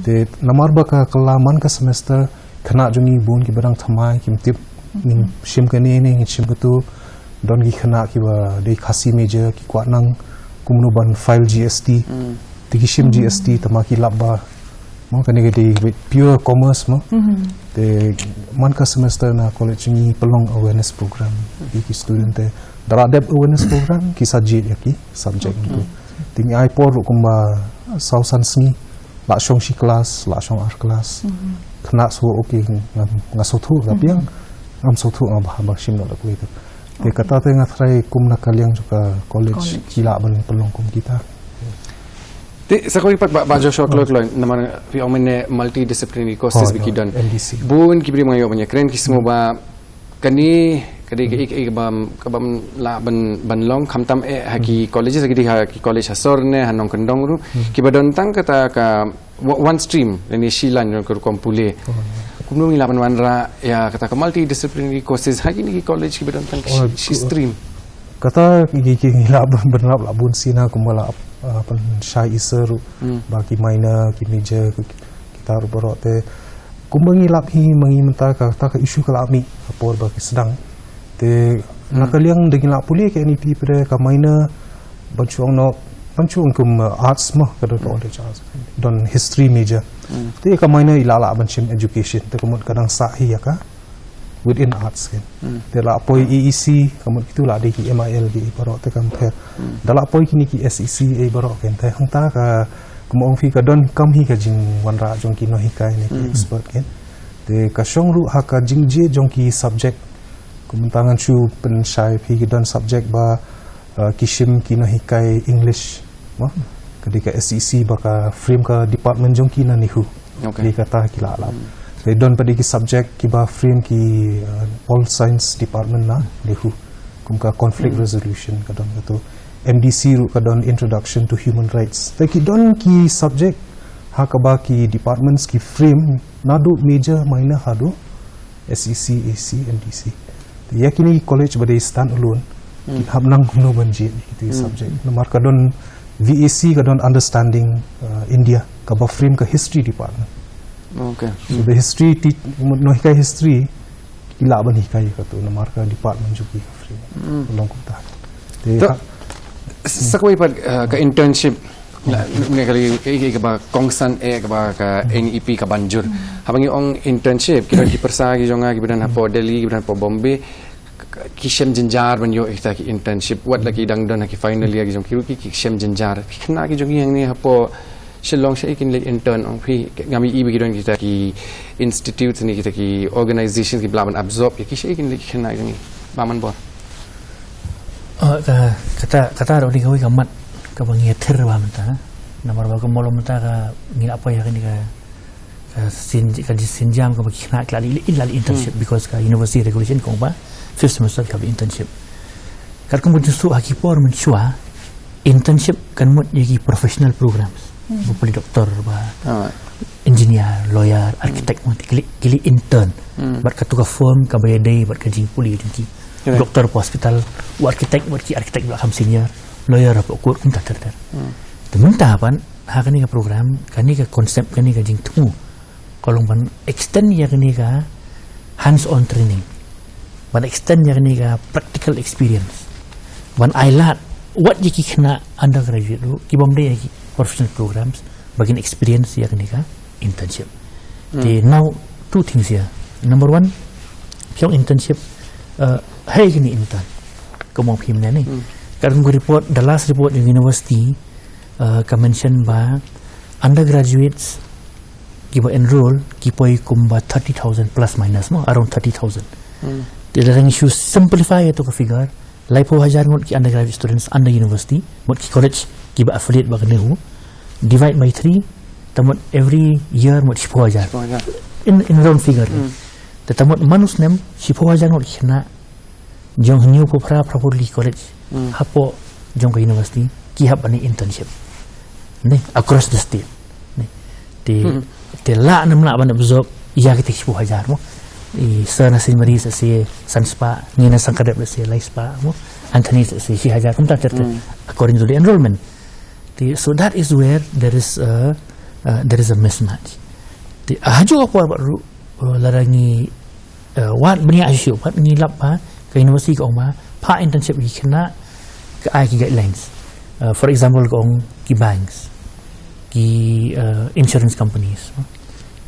te namar ba ka kala man ka semester kana jungi bun ki barang thamai kim tip ning shim ka ni shim ka tu don ki khana ki ba de khasi major ki kwa nang kumno ban file GST Tigishim GST tamaki labba mo kani gedi with pure commerce mo te man ka semester na college ni pelong awareness program ki student te dara dep awareness program ki subject yaki subject itu tingi ai por kumba sausan sni la shong shi class la shong art class kena so okay ngasotu lapiang am sotu ba shim no ku itu te kata te ngatrai kum na kaliang juga college kila ban pelong kum kita. Ti sa ko ipat ba Joshua Klok naman fi omene multidisciplinary courses bikidon. Bun kibri mga yo banya kren kismo ba kani kadi kabam la banlong khamtam haki colleges haki college hasorne hanong kendong ru kibadon tang kata ka one stream ni shilan yo kur kompule. Kumno ngi laban wanra ya kata ka multidisciplinary courses haki ni college kibadon tang stream. Kata ki laban benlap labun sina kumbala apa syai iseru bagi minor ki major kita berok te kumbangi laphi mangi menta kata ka isu kalami apor bagi sedang te nakaliang dengan lap pulih ke ni pada ka minor bancuang kum arts mah kada college arts don history major te ka minor ilala bancim education te kumut kadang sahi ya ka within arts kan te la poi EEC kamut kitu la de ki MIL ki barok te compare dala poi kini ki SEC e barok kan te hangta ka kumong fi ka don kam hi ka jing wanra jong ki no hikai ni expert kan te ka shong ru ha ka jing je jong ki subject kumentangan chu pen shai fi ki don subject ba kishim ki no hikai English ma kadika SEC ba ka frame ka department jong ki na nihu di kata ki la They don't pada ki subject ki ba frame ki pol science department na lehu kumka conflict resolution kadon tu MDC ru kadon introduction to human rights te ki don ki subject ha ka ba ki departments ki frame nadu major minor hadu SEC AC MDC te yakini college bade stand alone ki habnang no banji itu subject nomor kadon VAC kadon understanding India ka ba frame ka history department. Okay. So the history no hikai history ila ban hikai ka tu namar ka department juki free long ko ta sa ko ipat ka internship ne kali ka ba kongsan ka ba ka NEP ka banjur habangi ong internship kira ki persa ki jonga ki bidan po Delhi ki bidan po Bombay kisem jenjar ban yo ita ki internship wat lagi dang don ki final year ki jong ki kisem jenjar kena ki jongi yang ni hapo Shillong siya ikin like intern ang pi ngami ibi kidon kita ki institutes ni kita ki organizations ki blaban absorb ki siya ikin like kena ini baman bo. Kata ro di kau kamat ka bangi ter ba menta namar ba ko molo menta ka ngi apa ya kan ka sinjam ka bagi kena kelali internship because ka university regulation kong ba 5th semester ka internship kar kong justru hakipor menchua internship kan mut yagi professional programs boleh doktor ba engineer lawyer architect mati kili intern bat ka tuka firm ka bayadai bat ka jingpuli jingki doktor hospital architect belakang senior lawyer apa kur kum tak ter temen tahapan hakani ka program kani ka konsep kani ka jingtu kalau ban extend ya kani ka hands on training ban extend ya kani ka practical experience ban ailat what jiki kena undergraduate lu ki bomde ya professional programs bagian experience ya kani ka internship now two things here number one piong internship hey kini intern kamu phim ni karena report the last report in university mention ba undergraduates kiba enroll kipoi kumba 30,000 plus minus mo around 30,000 dia orang issue simplify itu ke figure lai po hajar ngot ki undergraduate students under university mot ki college kiba affiliate ba kenu divide by 3 tamot every year mot 10 hajar in round figure tetamot manus nem 10 hajar ngot kena jong new popra properly college hapo jong ke university ki hap ani internship ni across the state ni te la nam la ban absorb ya kita 10 hajar mo i sana simari sa si sanspa ni na sangkadap sa lai spa mo Anthony sa si hajar kum ta according to the enrollment so that is where there is a mismatch haju apa baru larangi wat bani asyuk pat ni lap pa ke university ko ma pa internship ki kena ke ai ki guidelines for example ko ki banks ki insurance companies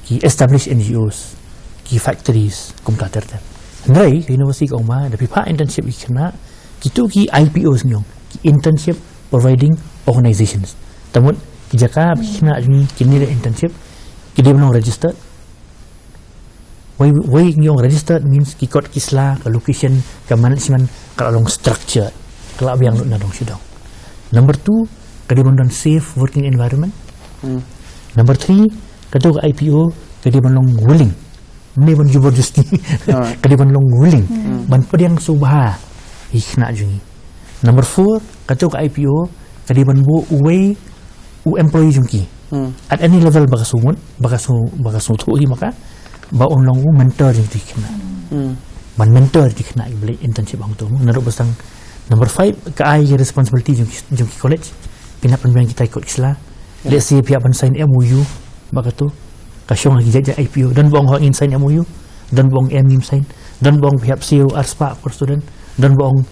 ki established NGOs ki factories kum ta ter ndai ke university ko ma da pa internship ki kena kitu ki IPOs nyong ki internship providing organizations tamut ki jaka kena ni kini internship ki dia belum registered way yung registered means kikot kisla ke location ke management kalau long structure kalau yang nak dong sidang number 2 kadi bondon safe working environment number 3 kadu ke IPO kadi bondong willing ni bon jubardesti kadi bondong willing ban pediang subha ikna jungi number 4 kadu ke IPO kadi bonbo way employee jungki at any level bagasu tu maka ba long mentor yang dikena ban mentor dikena beli internship bang tu naruh besang number 5 ke ai responsibility jung college pina penbiang kita ikut isla let's say pihak ban sign MOU baka tu kasyong lagi jaja IPO dan bong hang sign MOU dan bong MIM sign dan bong pihak CEO arspa for student dan bong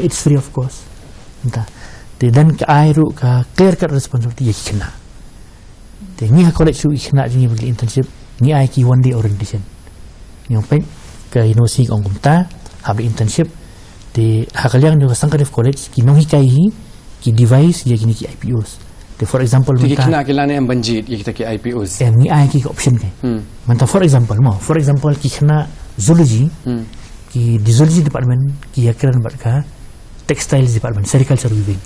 it's free of cost entah dan ke ai ru ka clear cut responsibility yang kena ni college tu kena jung beli internship ni ai ki one day orientation yang pen ke university ong kumta habis internship di hakaliang juga sangkadef college ki nong hikai ki device ya kini ki IPOs de for example ki kena kelane yang banjit ya kita ki IPOs ni ai ki option kai manta for example ki kena zoology ki di zoology department ki yakran batka textiles department sericulture weaving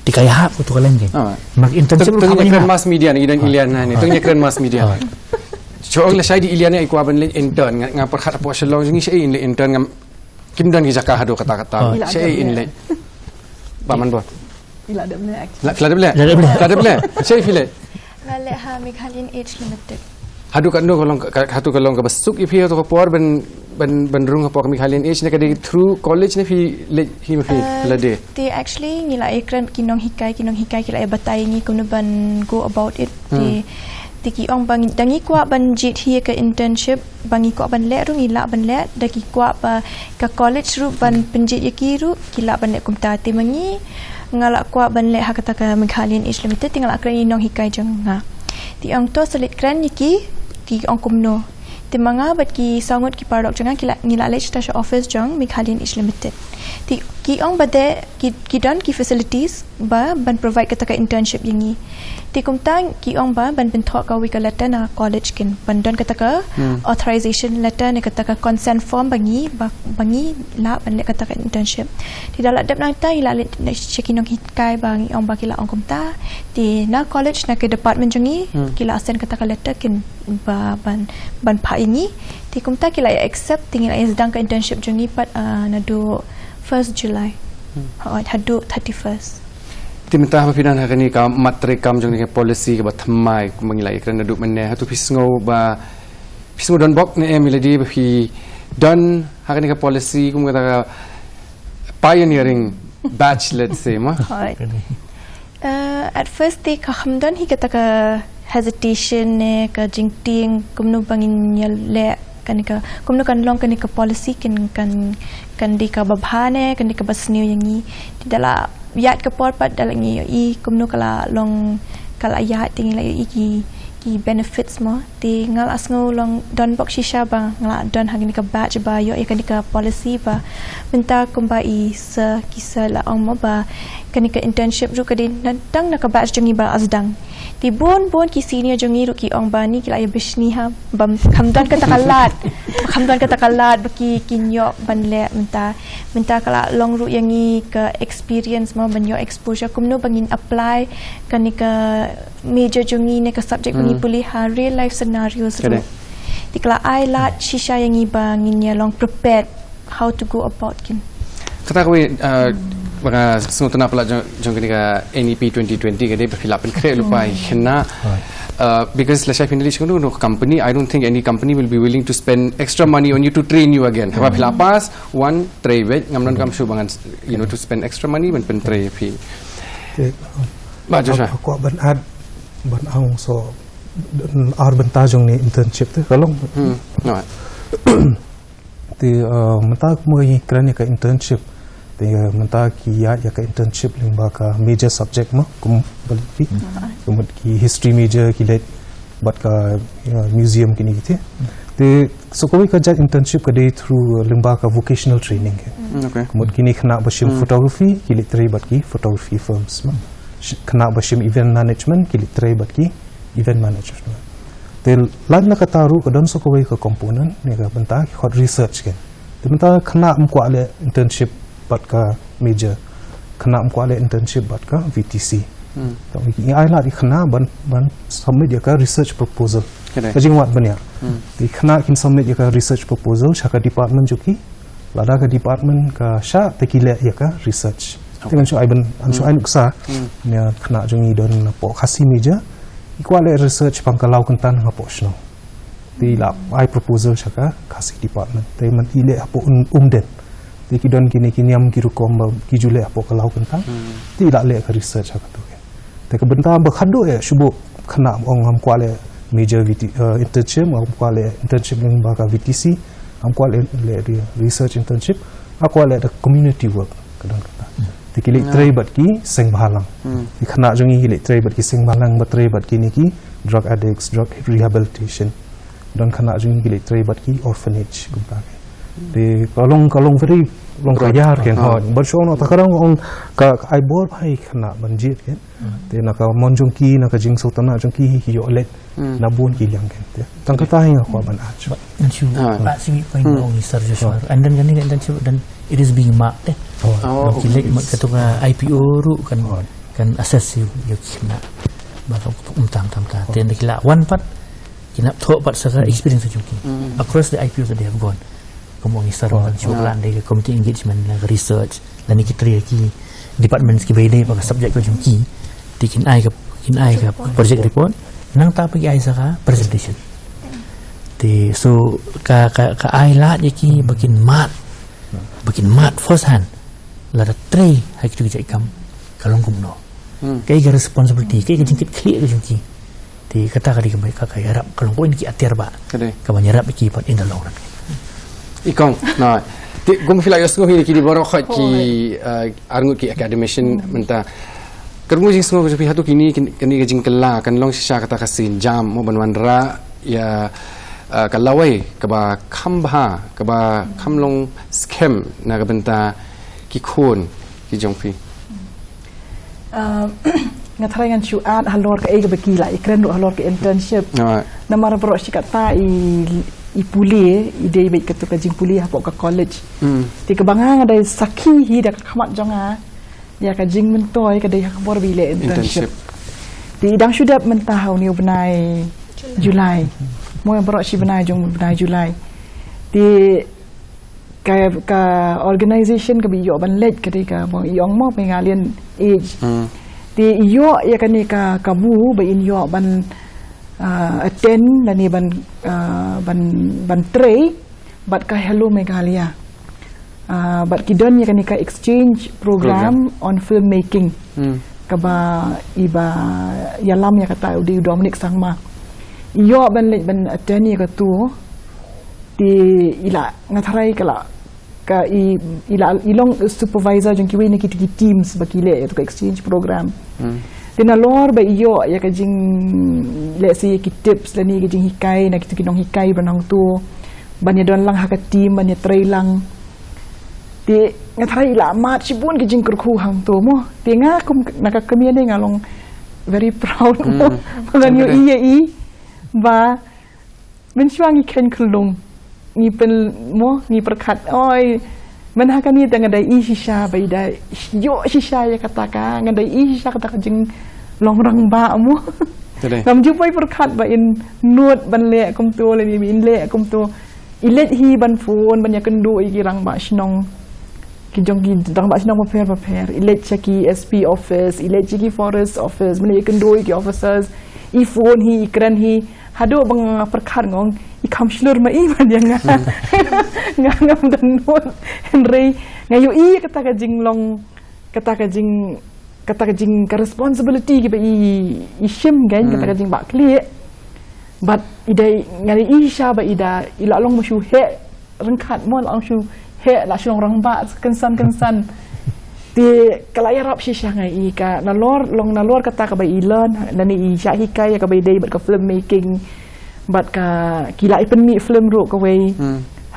di kaya hap tu kalian kan mak internship tu keren mass media ni dan iliana ni tu keren mass media Soalnya saya di Iliana ikut abang le intern ngap perkhat apa selong ni saya in le intern ngam kim dan ki zakah hadu kata-kata saya in le paman bo ila ada bela la bela saya file ngale ha Meghalaya Age Limited hadu kan hatu kalong ka basuk ipi to por ben rung apa ka Meghalaya Age ni ka di through college ni fi le hi fi la de they actually nila ikran kinong hikai kila batai ni kuno ban go about it tiki ong bang dangi kwa banjit hi ke internship bangi kwa ban le ru ngila ban le daki kwa ba ka college ru ban penjit yaki ru kila ban le kumta ti mangi ngala kwa ban le hakata ka Meghalaya Age Limited tinggal akran inong hikai jang nga ti ong to selit kran yaki ti ong kumno ti manga bat ki sangot ki pardok jang kila ngila le station office jang Meghalaya Age Limited Ti ki ong bade ki don ki facilities ba ban provide kata ka internship yangi. Ti kumtang ki ong ba ban bentok ka wi ka letter na college kin ban don kata ka authorization letter ne kata ka consent form bangi la ban le kata ka internship. Ti dalat dap nang tai la ne chekinong hikai bang ong ba kila ong kumta ti na college na ke department jangi kila asen kata ka letter kin ba ban pa ini ti kumta kila ya accept tingil ay sedang ka internship jangi pat na do 1st July. Hadu 31st. Ti mentah mapinan hakani ka matrekam jong ni policy ka batmai ku mangilai kerana duk menne hatu pisngo ba pisngo don bok ne emiladi ba pi don hakani ka policy ku kata ka pioneering batch let's say ma. At first ti ka hamdan hi kata ka hesitation ne ka jingting kumno bangin le kanika kumno kan long kanika policy kan di ka babhane kan di ka basniu yangi ti dala yat ka por pat dala ngi i kumno kala long kala yat tingi la i ki benefits mo ti ngal asngo long don bok shisha ba ngala don hagini ka batch ba yo kanika policy ba minta kumba i sa kisa la ong mo ba kanika internship ru kadin nantang na ka batch jangi ba azdang ti bon ki senior jangi ru ki ong ba ni kila ya bishni ha bam khamdan ka takalat baki kinyo banle minta kala long ru yangi ka experience mo banyo exposure kumno bangin apply kanika major jangi ne ka subject bangi pulih ha real life scenarios ru ti kala ai lat shisha yangi bangin ya long prepared how to go about kin Kata ko mga sunod na pala jong kanika NEP 2020 kadi papilapan kre lupai hina because la chef pinili chikuno no company I don't think any company will be willing to spend extra money on you to train you again haba pilapas one tray wet ngamnon kam bangan to spend extra money when pen tray pi ba Joshua ko ban ang so ar benta jong ni internship tu kalong no ti mata mo kerana ka internship ti mata ki ya ka internship limba ka major subject mo kum balpi kum ki history major ki let bat ka museum kini ti so ko ka ja internship ka day through limba ka vocational training okay kum kini khana bashim photography ki let tray bat ki photography firms mo khana bashim event management ki let tray bat ki event management te lag na kataru ka don so ko ka component ne ka benta hot research ke te benta khana mko ale internship bat ka major khana mko ale internship bat ka VTC to ni ai la di khana ban submit ya ka research proposal ka jingwat banya di khana kin submit ya ka research proposal shaka department juki lada ka department ka sha te ki le ya ka research dengan so ai ban so ai nuksa ne khana jungi don po khasi major equal research pangkalau kentan ngapo sno ti la ai proposal shaka khasi department te man ile apo umden ti kidon kini am kiru komba ki jule apo kalau kentan ti la le ka research haka tu te ka benta ba khado ya shubo khana ong am kwale major internship am kwale internship ng ba ka VTC am kwale le research internship akwale the community work kadang ti kili tray bat ki seng balang ti khana jongi kili tray bat ki seng balang bat tray bat ki ni ki drug addicts drug rehabilitation dan khana jongi kili tray bat ki orphanage kumpa ti kalong very long kayar ken ho bershong no takarang ong ka ai bor bhai khana banjit ken ti na ka monjong ki na ka jing sultana jong ki hi yo let na bun ki yang ken ti tang kata hi ko ban ach Nanti pak sini point ong Sir Joshua and then kan internship dan it is being marked kilek ketua IPO ru kan assess you kena bakal tam ten kila one part kena thok part saka experience juki across the IPOs that they have gone komong isar chulan de community engagement la research la ni kitri ki department ki bede pa subject ko juki tikin ai ka project report nang ta pagi ai saka presentation ti so ka ai la ki bakin mat first hand la da tray hai ki Jingtreikam kalong kumno kai ga responsibility kai ga jingkit clear ga jingki ti kata ka di ka harap kalong ko ni ki atir ba ka banyarap ki pat in the long run ikong na ti gum fila yosgo hi ki di boro khat ki arngut ki academician menta kermu jing semua ko hatu kini ga jingkela kan long shisha kata kasin jam mo banwanra ya kalawai kaba khambha kaba khamlong scam na ga benta ki khon ki jongpi ngathrai ngan chuat halor ka ega baki la ikren ro halor ka internship namar bro sikata i pule i dei bai katu ka jing pule hapo ka college ti ka banga dai sakhi hi da khamat jonga ya ka jing mentoi ka dei ha bor bi le internship ti dang shudap mentahau ni benai Julai mo bro si benai jong benai Julai ti ka organization ka bi yo ban let ka dei ka mo iong mo pengalian age ti iyo ya kan ni ka kabu ba in yo ban attend la ni ban tray bat ka hello Meghalaya bat kidon ya kan ni ka exchange program on filmmaking ka ba iba yalam ya kata di Dominic sangma iyo ban let ban attend ya ka tu ti ila ngatharai kala ka ilong supervisor jeng kiwi ni kiti teams bakile itu ka exchange program tina lor ba iyo ya ka jing let's say ki tips la ni ka jing hikai na kitu kinong hikai banang tu banya don lang ha ka team banya tray lang ti ngathai ila mat sibun ki jing kurku hang tu mo ti nga kum nakakamian ni ngalong very proud mo malan yo iya ba mensyuangi ken kulung ni pen mo ni perkat oi man ha kami tengah dai shisha bai dai yo shisha ya kata ka ngan dai shisha kata ka jing long rang ba mo nam ju pai perkat ba in nuot ban le kum tu le ni in le kum tu ilet hi ban phone ban ya kendu i rang ba shnong ki jong ki dang ba shnong paper ilet cheki SP office ilet cheki forest office ban ya kendu i officers i phone hi ikran hi hado bang perkat ngong i kam shlur ma i ban yang ngam dan non Henry ngayo i kata ka jing long kata ka jing ka responsibility ki ba i shim gan kata ka jing ba clear but idai ngari i sha ba ida ila long mushu he rengkat mo long shu he la shong rang ba kensan ti kalaya rap shi sha ngai i ka nalor kata ka ba i learn nani i sha hikai ka ba dei ba ka filmmaking bat ka kila ipen mi film ro ka wei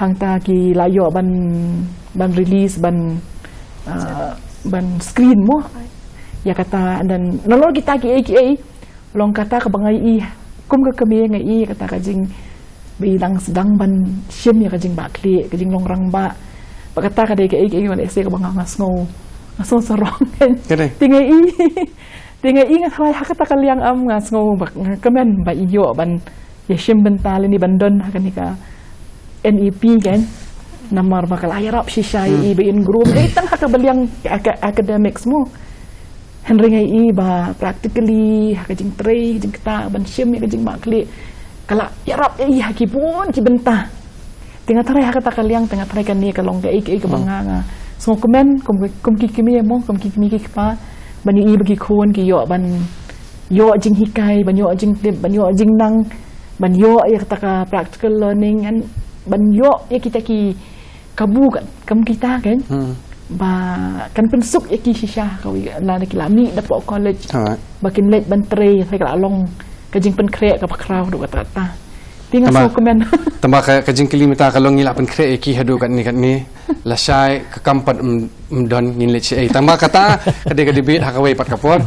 hang ta ki layo ban release ban screen mo ya kata dan nalor kita ki long kata ka bangai i kum ka kami ngai i kata ka jing bilang sedang ban shim ya ka jing ba kli ka jing long rang ba kata ka dei ka wala se ka banga ngasno sarong tinggai i ngai ha kata ka liang am ngasno ba kamen ba iyo ban ya shim bental ni bandon kan ni ka NEP kan namar bakal ayarap shisha i be in group tang ha ka baliang academics mo henry ngai i ba practically ha ka jing tray jing kata ban shim ka jing makli kala yarap i ha ki pun ki benta tinga tarai ha kata kaliang tinga tarai kan ni ka long ka ka banganga so komen kum ki kimi mo kum ki kimi ki pa ban i bagi khon ki yo ban yo jing hikai ban yo jing tip ban yo jing nang ban yo ya kata ka practical learning and ban yo ya kita ki kabu kan kam kita kan ba kan pensuk ya ki shisha kawi la na kilami da po college bakin let ban tre sai ka long ka jing pen krek ka pakraw do kata ta tinga so komen tamba ka jing kilimita ka long ila pen krek ki hadu kan ni la shai ka kampat don ngin let chi tamba kata kade ka debate ha ka wei pat kapor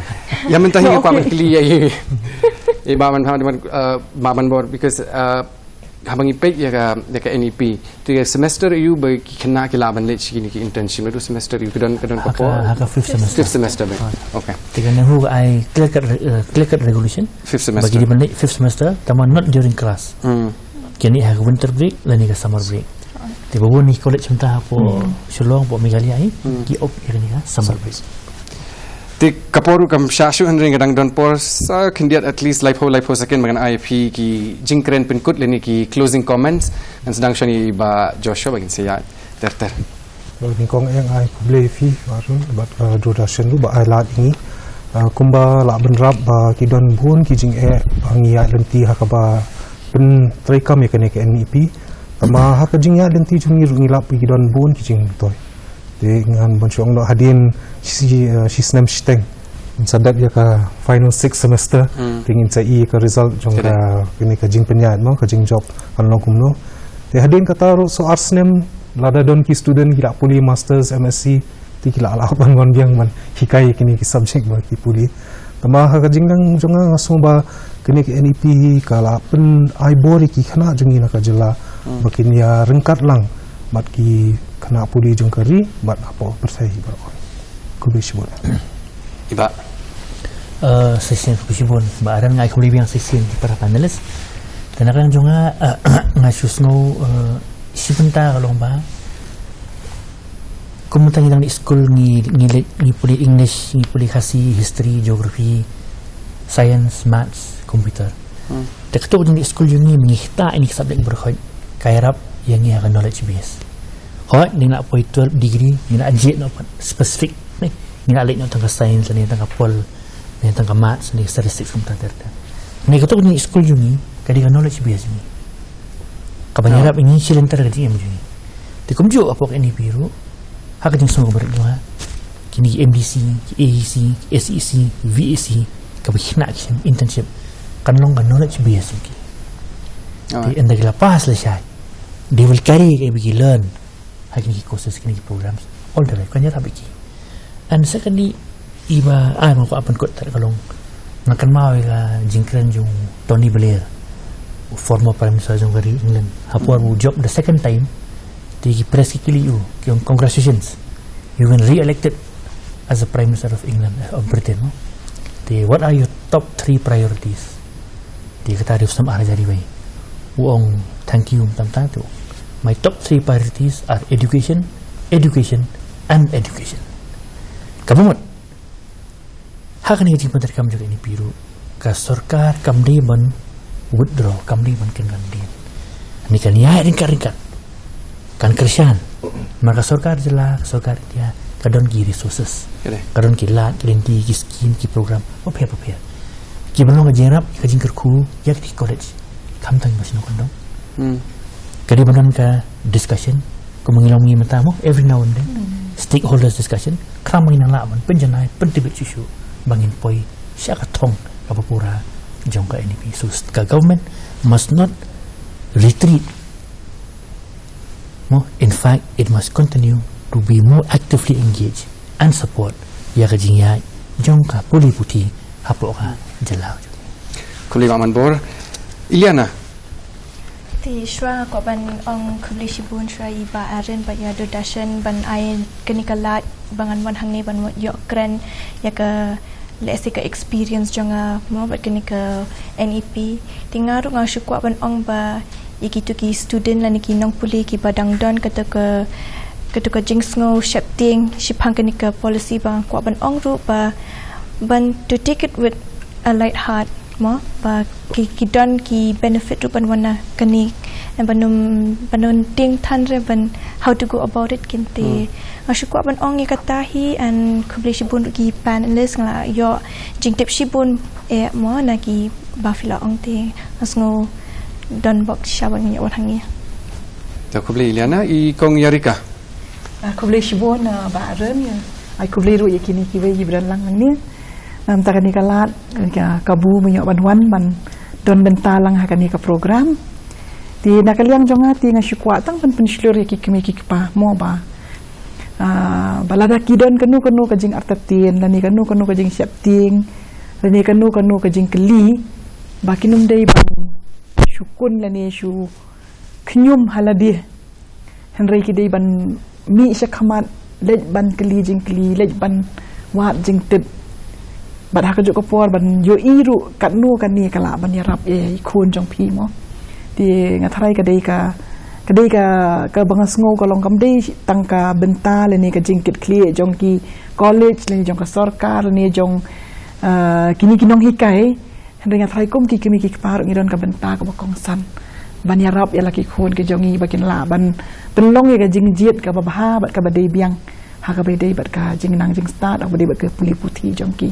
ya mentahi pa men kili ya baman board because habang ipek ya ka NEP tu semester you bagi kena kilaban let sini ki internship itu semester you kedon kapor haka fifth semester okay dengan hu ai clear cut regulation fifth semester bagi di balik fifth semester taman not during class kini haka winter break dan ni ka summer break tiba ni college mentah po Shillong po Meghalaya ki op ini ka summer break ti kaporu kam shashu henry gadang don por sa kendiat at least life second magan IP ki jingkren pinkut leni ki closing comments dan sedang shani ba Joshua bagin saya ter Ni kong yang ai play fi warun bat duration lu ba ai lat ni kumba la benrap ba ki don bun ki jing angia lenti hakaba pen Jingtreikam ya kene ke NEP tama haka jing ya lenti jungi ngilap ki don bun ki jing toy dengan bonchong no hadin si Snem steng sadap ya ka final 6 semester tingin sa ka result jong ka kini ka jing penyat mo ka jing job anong kumno te hadin kata so Snem lada don ki student gila puli masters MSc ti kila ala ban gon biang man hikai kini ki subject ba ki puli tama ha ka jingdang jonga ngaso ba kini ki NEP kala pen ai bori ki khana jongi na ka jela bakin ya rengkat lang mat ki khana puli jong kari bat apa persai ba ku bi shibon Iba. Session kusibon ba aran ngai kuli biang session di para panelis tanarang jonga ngasus no sibenta kalong ba kumutang ilang school ni puli English, ni puli kasi history, geography, science, maths, computer. Tektok ni school yung ni mengihta ini subjek berkhoi kairap yang ni akan knowledge base. Hoi ni nak poi 12 degree, ni nak jet no specific ni nak lek no tangka science, ni tangka pol, ni tangka maths, ni statistics computer. Ni ketok ni school yung ni kadi knowledge base ni. Kabanyarap ini silentar kadi yang ni. Tikumju apa ini biru hak din song berdua kini MDC, AEC, SEC, VEC kabihna kisah internship kan long knowledge base ki. Di anda gila pas lah syai. They will carry bagi learn hak ni courses kini programs all the way kan ya bagi. And secondly iba mau apa kot tak kalong makan mau ka Jingtreikam jung Tony Blair former prime minister jung dari England hapur job the second time di press kili you congratulations you been re-elected as the prime minister of England of Britain no? What are your top 3 priorities di kata dia sama ada jadi baik uang thank you tam tu my top 3 priorities are education and education kamu hak ni Jingtreikam juga ini biru ka sarkar kamdi ban withdraw kamdi ban kengan ni kan ya ringkat kan kerjaan maka sarkar jela sarkar dia kadon ki resources kadon ki lat ki scheme ki program apa ki belum ngajarap ka jingkerku yak di college kam tang masih nak kondom kadi banan ka discussion ko mengilangi matamu every now and then stakeholders discussion kram ina laman penjanai pentibet susu bangin poi siaka tong kapapura jong ka NEP so ka government must not retreat. In fact, it must continue to be more actively engaged and support ya kajingya jongka puli puti hapoka jelau. Kuli Maman Bor, Iliana. Ti shwa ko ban ong kubli shibun shwa iba aren ba ya dodashan ban ai kenikalat bangan wan hangni ban yo kren ya ka lesi ka experience jonga mo ba kenika NEP tingaru nga shukwa ban ong ba ikitu ki student la niki nong puli ki badang don kata ka jingsngo shapting shipang kenika policy bang kwa ban ong ru ba ban to take it with a light heart mo ba ki don ki benefit ru ban wana kani and banun ting than re ban how to go about it kinte ashukwa ban ong ni katahi and kubli shibun ki panelist ngla yo jingtip shibun e mo na ki bafila ong te asngo don box shaban ni orang ni. Tak kubli Iliana I kong Yarika. Kubli shibon baran ya. Ai kubli ru yakini kiwe gibran lang ni. Takani kalat kabu menyok banwan ban don bentalang hakani ka program. Di nakaliang jonga ti ngasyukwa tang pen penslur yaki kemi kikpa mo ba. Balada kidon kanu kajing artatin lani kanu kajing syapting lani kanu kajing keli bakinum dei ban syukun lani syu knyum haladi henry kidei ban mi syakhamat lej ban keli jing keli lej ban wat jing tit bad hakajuk kapor ban yo iru katnu kani kala ban yarap e khun jong pi mo di ngathrai kadei ka bangasngo kolong kamdei tangka benta lani ka jingkit kli jong ki college lani jong ka sarkar lani jong kini kinong hikai henry ngathrai kum ki kimi ki par ngidon ka benta ka bakong san ban yarap ya laki khun ke jongi bakin la ban penlong ya ka jingjit ka babha bat ka badei biang ha ka badei bat ka jingnang jing start badei bat ka puli puti jong ki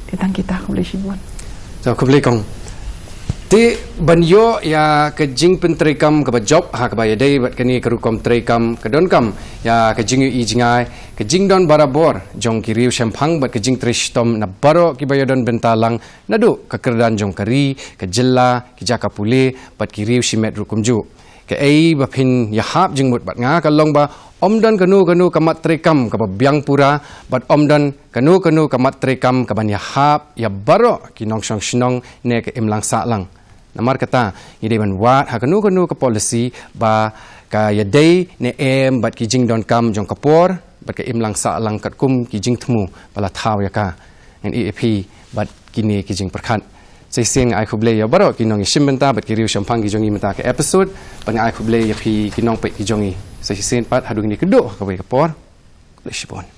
tentang kita ko boleh sibuan so ko boleh kong ti banyo ya ke Jingtreikam ke job ha ka bayadai bat kani ke rukom Treikam ke donkam ya ke jing I jingai ke jingdon barabor jong ki riu sempang bat ke Jingtreikam na baro ki bayadon bentalang nadu ke kerdan jong kari ke jella ki jaka pule bat ki riu simet rukum ju ke ai bapin ya hap jingmut bat nga kalong ba Omdan kanu kamat trekam ka biang pura bat omdan kanu kamat trekam ka ban ya hap ya baro kinong shong shnong ne ka imlang sa lang. Namar kata ide ban wat ha kanu ka policy ba ka ya day ne bat ki jingdon kam jong kapor bat ka imlang sa lang kat kum ki jing thmu bala thaw ya ka en EAP bat kini ki jing perkhat. Saya sing ai khuble ya baro kinong ishim benta bat ki riu shampang ki jongi mata ka episode ban ai khuble ya pi kinong pe ki jongi. Saya sing pat hadung ni kedok ka kapor. Leshibon.